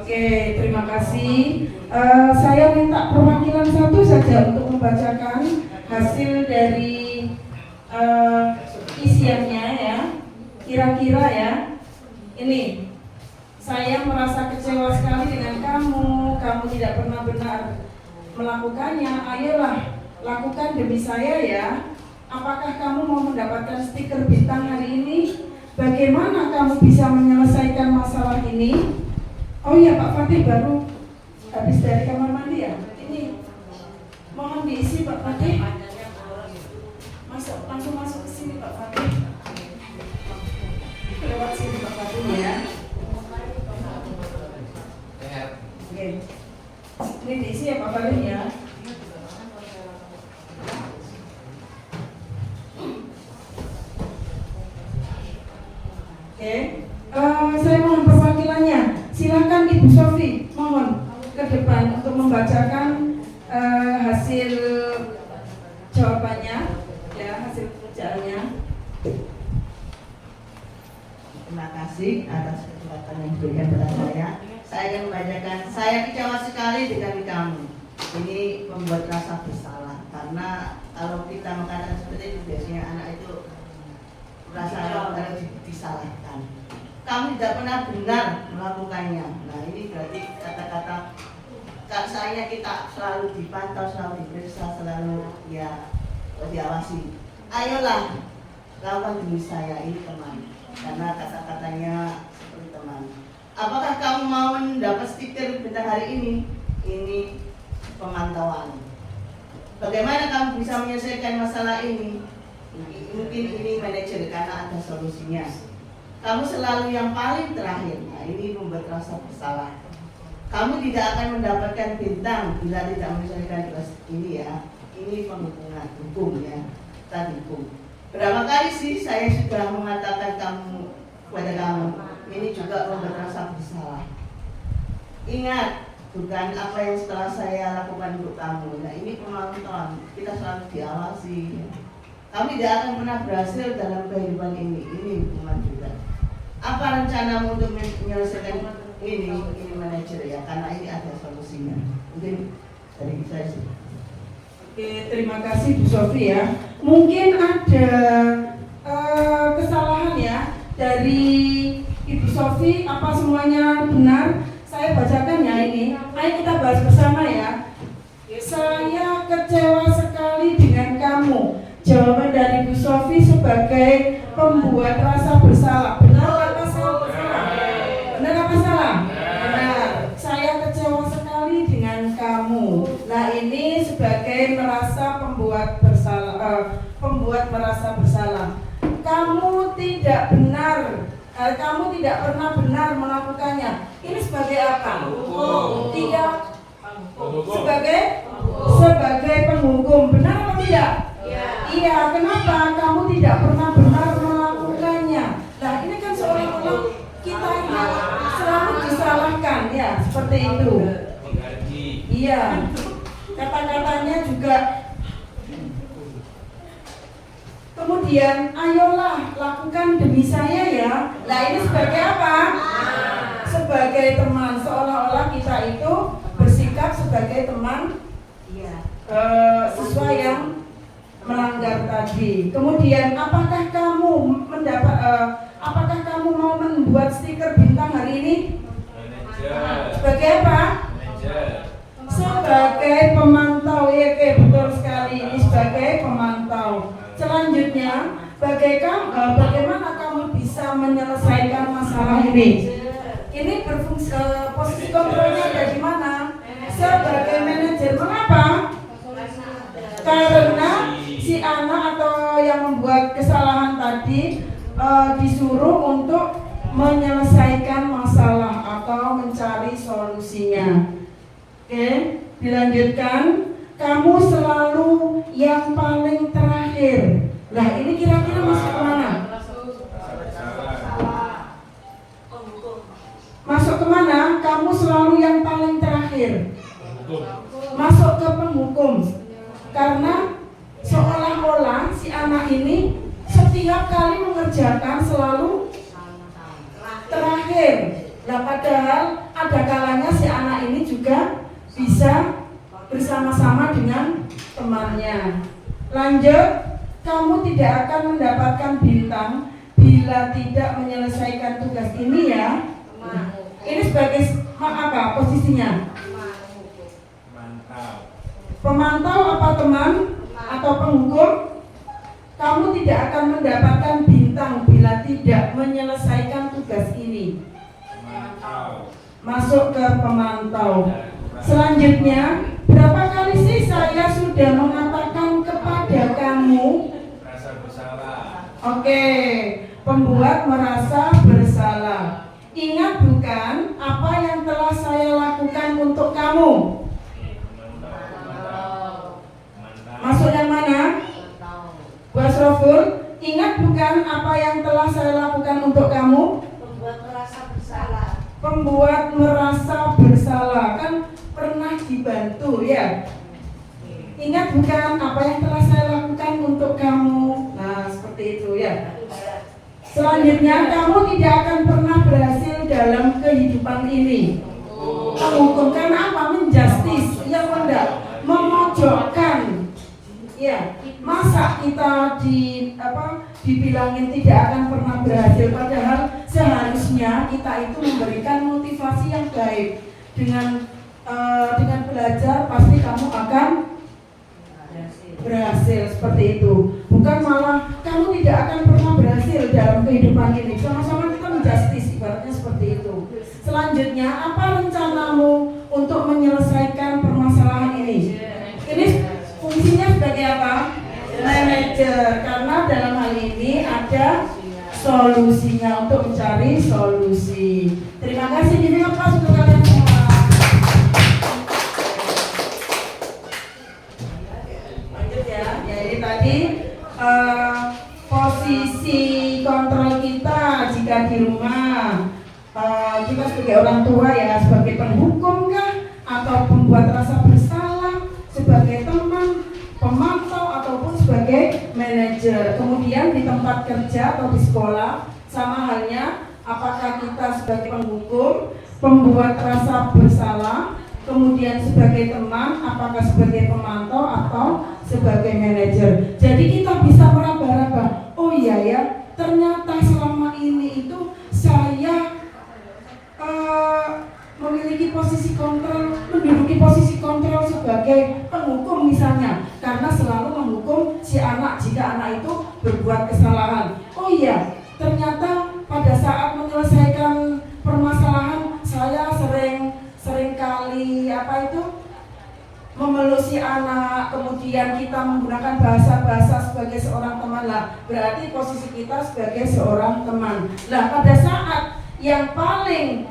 Oke, terima kasih. Saya minta perwakilan satu saja untuk membacakan hasil dari isiannya ya. Kira-kira ya. Ini, saya merasa kecewa sekali dengan kamu. Kamu tidak pernah benar melakukannya. Ayolah, lakukan demi saya ya. Apakah kamu mau mendapatkan stiker bintang hari ini? Bagaimana kamu bisa menyelesaikan masalah ini? Oh iya, Pak Fatih baru habis dari kamar mandi ya. Ini mohon diisi Pak Fatih. Langsung masuk ke sini Pak Fatih. Lewat sini Pak Fatih ya. Oke. Ini diisi ya Pak Fatih ya. Oke. Saya mohon perwakilannya. Silakan Ibu Sofi, mohon ke depan untuk membacakan hasil jawabannya, ya hasil pekerjaannya. Terima kasih atas kesempatan yang diberikan kepada saya. Saya akan membacakan. Saya kecewa sekali dengan kamu. Ini membuat rasa bersalah karena kalau kita mengatakan seperti itu biasanya anak itu merasa harus disalahkan. kamu tidak pernah benar melakukannya. Nah ini berarti kata-kata saya kita selalu dipantau, selalu diperiksa, selalu ya diawasi. Ayolah lakukan demi saya, ini teman. Karena kata-katanya seperti teman. Apakah kamu mau mendapat stiker bintang hari ini? Ini pemantauan. Bagaimana kamu bisa menyelesaikan masalah ini? Mungkin ini manajer karena ada solusinya. Kamu selalu yang paling terakhir. Nah ini membuat rasa bersalah. Kamu tidak akan mendapatkan bintang bila tidak menyelesaikan tugas ini ya. Ini penghukuman hukum ya. Tadi hukum. Berapa kali sih saya sudah mengatakan kepada kamu, ini juga membuat rasa bersalah. Ingat, bukan apa yang setelah saya lakukan untuk kamu. Nah ini pemantauan, kita selalu diawasi. Kamu tidak akan pernah berhasil dalam kehidupan ini hukuman juga. Apa rencanamu untuk menyelesaikan ini manajer ya, karena ini ada solusinya. Mungkin dari saya sih. Oke, terima kasih Bu Sofi ya. Mungkin ada kesalahan ya dari Ibu Sofi, apa semuanya benar? Saya bacakan ya ini. Ayo kita bahas bersama ya. Saya kecewa sekali dengan kamu. Jawaban dari Bu Sofi sebagai pembuat rasa bersalah. Benar apa salah? Benar apa salah? Benar. Saya kecewa sekali dengan kamu. Nah ini sebagai merasa pembuat merasa bersalah. Kamu tidak benar. Kamu tidak pernah benar melakukannya. Ini sebagai apa? Tidak. Sebagai penghukum. Benar atau tidak? Iya. Kenapa? Kamu tidak pernah benar melakukannya. Nah ini kan seolah-olah kita selalu disalahkan ya, seperti itu. Iya. Kata-katanya juga. Kemudian, ayolah lakukan demi saya ya. Nah ini sebagai apa? Sebagai teman, seolah-olah kita itu bersikap sebagai teman siswa yang melanggar tadi. Kemudian, apakah kamu mau membuat stiker bintang hari ini? Sebagai apa? Sebagai pemantau ya, betul sekali. Ini sebagai pemantau. Selanjutnya, bagaimana kamu bisa menyelesaikan masalah ini? Ini berfungsi, posisi kontrolnya ada di mana? Sebagai manajer. Mengapa? Karena si anak atau yang membuat kesalahan tadi disuruh untuk menyelesaikan masalah atau mencari solusinya. Oke, dilanjutkan. Kamu selalu yang paling terakhir. Nah ini kira-kira masuk kemana? Masuk kemana? Kamu selalu yang paling terakhir. Masuk ke penghukum. Karena seolah-olah si anak ini setiap kali mengerjakan selalu terakhir. Nah padahal ada kalanya si anak ini juga bisa bersama-sama dengan temannya. Lanjut, kamu tidak akan mendapatkan bintang bila tidak menyelesaikan tugas ini ya. Ini sebagai apa posisinya? Pemantau apa teman atau penghukum? Kamu tidak akan mendapatkan bintang bila tidak menyelesaikan tugas ini. Masuk ke pemantau. Selanjutnya, berapa kali sih saya sudah mengatakan kepada kamu? Rasa bersalah. Oke, pembuat merasa bersalah. Ingat bukan apa yang telah saya lakukan untuk kamu? Masuk yang mana? Bu Asroful, ingat bukan apa yang telah saya lakukan untuk kamu? Membuat merasa bersalah. Pembuat merasa bersalah, kan pernah dibantu ya. Ingat bukan apa yang telah saya lakukan untuk kamu? Nah seperti itu ya. Selanjutnya, kamu tidak akan pernah berhasil dalam kehidupan ini. Penghukum karena apa? Menjustis, ya enggak? Memojokkan. Ya, masa kita dibilangin tidak akan pernah berhasil, padahal seharusnya kita itu memberikan motivasi yang baik. Dengan belajar pasti kamu akan berhasil, seperti itu. Bukan malah kamu tidak akan pernah berhasil dalam kehidupan ini. Sama-sama kita menjustis, ibaratnya seperti itu. Selanjutnya, apa rencanamu untuk menyelesaikan permasalahan ini? Ini fungsinya sebagai apa? Manajer. Karena dalam hal ini ada solusinya, untuk mencari solusi. Terima kasih. Ini apa untuk kalian semua? Lanjut ya. Jadi tadi posisi kontrol kita jika di rumah, kita sebagai orang tua ya, sebagai penghukum kah, atau pembuat rasa bersalah, sebagai teman, pemantau, ataupun sebagai manajer. Kemudian di tempat kerja atau di sekolah, sama halnya apakah kita sebagai penghukum, pembuat rasa bersalah, kemudian sebagai teman, apakah sebagai pemantau atau sebagai manajer. Jadi kita bisa meraba-raba, oh iya ya, ternyata selama ini itu saya memiliki posisi kontrol, menduduki posisi kontrol sebagai penghukum misalnya, karena selalu menghukum si anak jika anak itu berbuat kesalahan. Oh iya, ternyata pada saat menyelesaikan permasalahan saya sering kali memeluk si anak, kemudian kita menggunakan bahasa-bahasa sebagai seorang teman lah, berarti posisi kita sebagai seorang teman. Nah, pada saat yang paling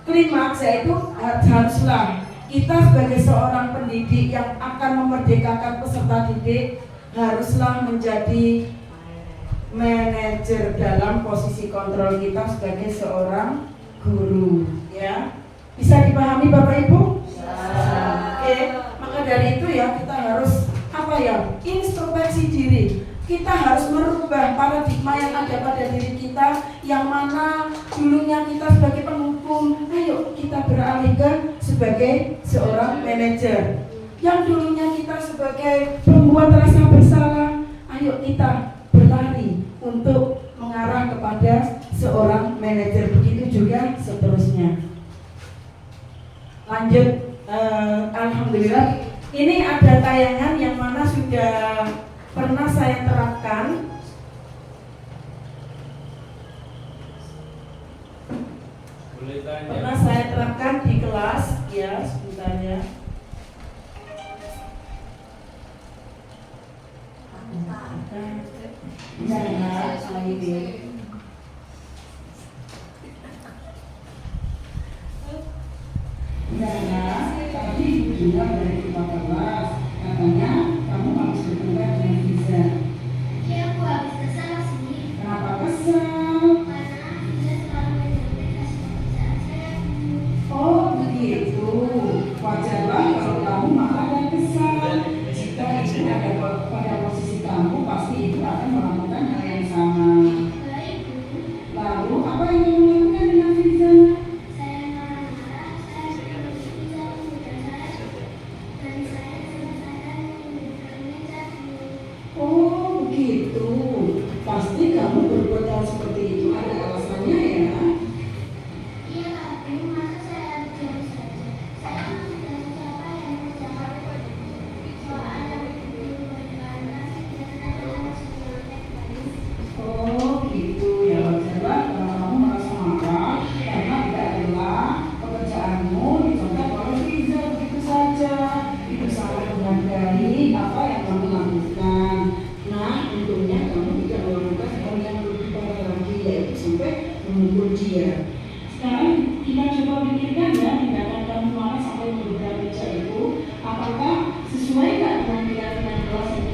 klimaks yaitu haruslah kita sebagai seorang pendidik yang akan memerdekakan peserta didik, haruslah menjadi manajer dalam posisi kontrol kita sebagai seorang guru, ya. Bisa dipahami Bapak Ibu? Oke, maka dari itu ya kita harus introspeksi diri. Kita harus merubah paradigma yang ada pada diri kita, yang mana dulunya kita sebagai penghukum, ayo kita beralih ke sebagai seorang manajer. Yang dulunya kita sebagai pembuat rasa bersalah, ayo kita berlari untuk mengarah kepada seorang manajer. Begitu juga seterusnya. Lanjut, alhamdulillah. Ini ada tayangan yang mana sudah pernah saya terapkan. Pernah saya terapkan di kelas, ya sebentar ya. Jangan ini. Tadi juga dari kepala kelas katanya kamu harus bertengkar dengan Fiza. Ya, aku habis kesal sih. Kenapa kesal? Karena Fiza selalu menyampaikan pekerjaan saya. Oh begitu. Wajarlah kalau kamu marah dan kesal. Jika itu ada pada posisi kamu, pasti itu akan melakukan hal yang sama. Baik, Bu. Lalu apa yang kamu lakukan dengan Fiza? Saya marah-marah, saya menuduh Fiza menghujat saya, dan saya selesaikan memberikan meja. Oh begitu. Pasti kamu berbuat hal seperti itu ada alasannya ya. Iya, tapi masa saya diam saja? Saya tidak siapa yang menjawab. Kalau ada begitu bagaimana dan harus menyelesaikan. Oh gitu ya, wajarlah kalau kamu merasa marah karena tidak adalah pekerjaanmu dicontoh oleh Fiza begitu saja. Itu sangat menghargai apa yang kamu lakukan. Nah, untungnya kamu tidak melakukan hal yang lebih parah lagi, yaitu sampai memukul dia. Sekarang kita coba pikirkan ya, tindakan kamu marah sampai memukul meja itu, apakah sesuai nggak dengan keyakinan kelas yang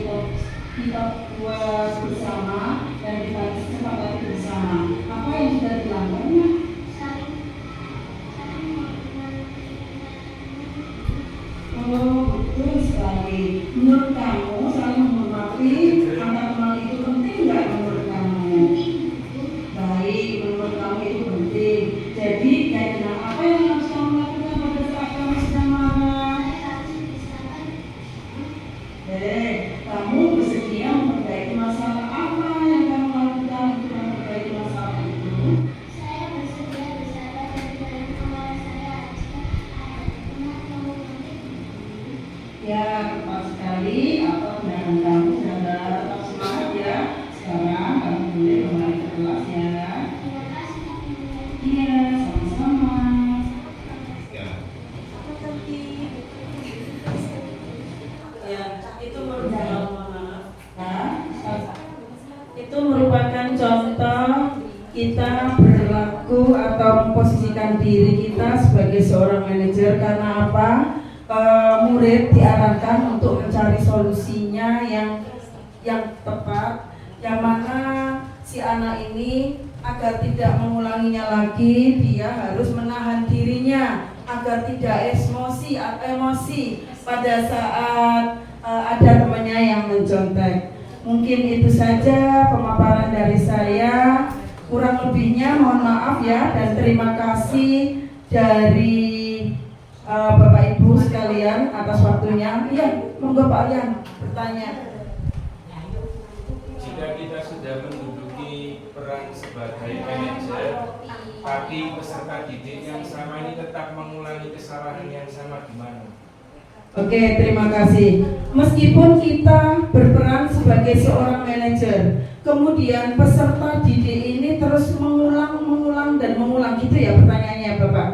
kita buat bersama dan kita sepakati bersama? Apa yang sudah dilakukannya? Oh, betul sekali. Menurut kamu saling menghormati antar teman itu penting nggak menurut kamu? Baik, menurut kamu itu penting. Jadi, keyakinan apa yang harus kamu lakukan pada saat kamu sedang marah? Kamu bersedia memperbaiki masalah apa yang Ya, tepat sekali. Apa undangan kamu dan tetap semangat ya. Sekarang kamu boleh kembali ke kelasnya. Iya, sama-sama. Itu merupakan contoh kita berlaku atau memposisikan diri kita sebagai seorang manajer. Karena apa? Murid diarahkan untuk mencari solusinya yang tepat, yang mana si anak ini agar tidak mengulanginya lagi, dia harus menahan dirinya agar tidak emosi pada saat ada temannya yang mencontek. Mungkin itu saja pemaparan dari saya. Kurang lebihnya mohon maaf ya, dan terima kasih dari Bapak Ibu sekalian atas waktunya. Iya, monggo Pak Yan bertanya. Jika kita sudah menduduki peran sebagai manajer, tapi peserta didik yang sama ini tetap mengulangi kesalahan yang sama, gimana? Oke, terima kasih. Meskipun kita berperan sebagai seorang manajer, kemudian peserta didik ini terus mengulang dan mengulang gitu ya pertanyaannya Bapak.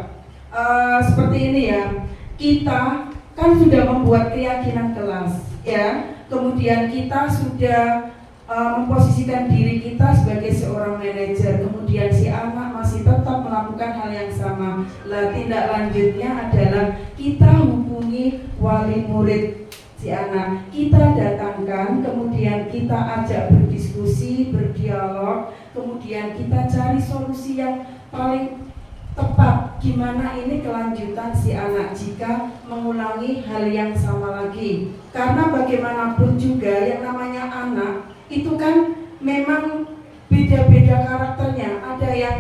Seperti ini ya, kita kan sudah membuat keyakinan kelas ya, kemudian kita sudah memposisikan diri kita sebagai seorang manajer, kemudian si anak masih tetap melakukan hal yang sama. Lah, tindak lanjutnya adalah kita hubungi wali murid si anak, kita datangkan, kemudian kita ajak berdiskusi, berdialog, kemudian kita cari solusi yang paling tepat, gimana ini kelanjutan si anak jika mengulangi hal yang sama lagi. Karena bagaimanapun juga yang namanya anak itu kan memang beda-beda karakternya. Ada yang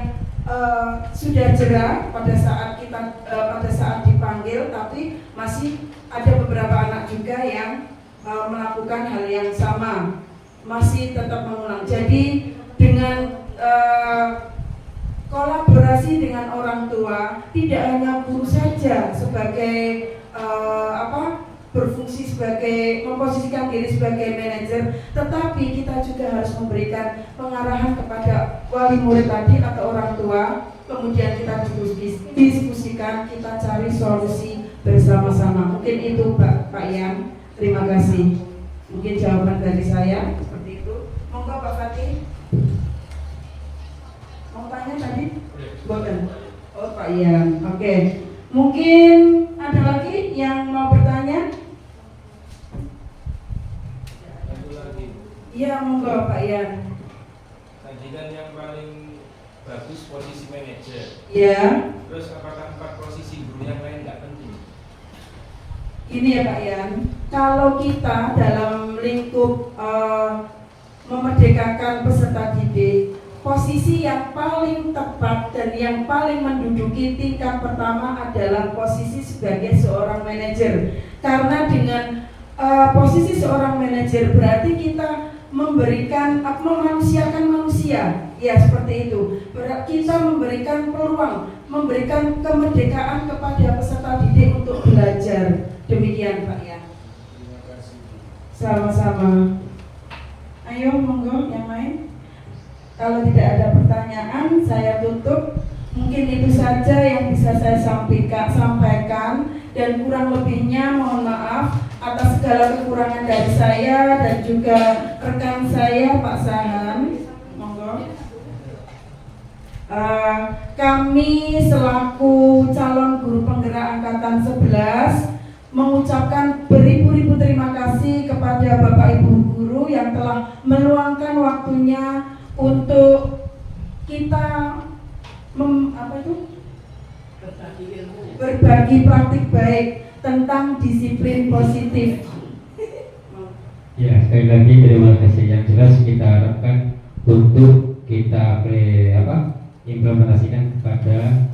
sudah jerah pada saat dipanggil, tapi masih ada beberapa anak juga yang melakukan hal yang sama, masih tetap mengulang. Jadi dengan kolaborasi dengan orang tua, tidak hanya guru saja sebagai berfungsi sebagai memposisikan diri sebagai manajer, tetapi kita juga harus memberikan pengarahan kepada wali murid tadi atau orang tua, kemudian kita diskusikan, kita cari solusi bersama-sama. Mungkin itu Pak Yan, terima kasih. Mungkin jawaban dari saya seperti itu. Monggo Pak Fatih. Mau tanya tadi? Bukan. Oh Pak Yan, oke. Mungkin ada lagi yang mau bertanya? Iya, monggo Pak Yan. Tadi kan yang paling bagus posisi manajer. Iya. Terus apakah 4 posisi guru yang lain nggak penting? Ini ya Pak Yan, kalau kita dalam lingkup memerdekakan peserta didik, posisi yang paling tepat dan yang paling menduduki tingkat pertama adalah posisi sebagai seorang manajer. Karena dengan posisi seorang manajer berarti kita memanusiakan manusia, ya seperti itu. Kita memberikan peluang, memberikan kemerdekaan kepada peserta didik untuk belajar. Demikian Pak ya. Terima kasih. Sama-sama. Ayo monggo yang lain. Kalau tidak ada pertanyaan, saya tutup. Mungkin itu saja yang bisa saya sampaikan, dan kurang lebihnya mohon maaf atas segala kekurangan dari saya dan juga rekan saya Pak Sahan. Monggo. Kami selaku calon guru penggerak angkatan 11 mengucapkan beribu-ribu terima kasih kepada Bapak Ibu guru yang telah meluangkan waktunya untuk kita berbagi praktik baik tentang disiplin positif. Ya, sekali lagi terima kasih. Yang jelas kita harapkan untuk kita implementasikan kepada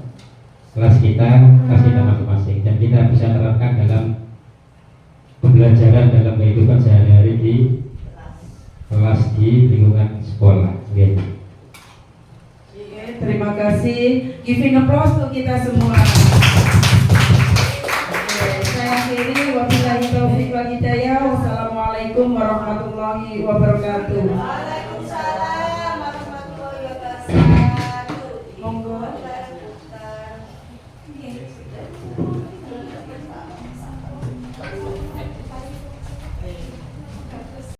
kelas kita masing-masing, dan kita bisa terapkan dalam pembelajaran dalam kehidupan sehari-hari di kelas di lingkungan sekolah. Oke, terima kasih. Giving applause untuk kita semua. Oke, saya akhiri, wabillahi taufiq wal hidayah. Wassalamualaikum warahmatullahi wabarakatuh. Waalaikumsalam warahmatullahi wabarakatuh. Monggo.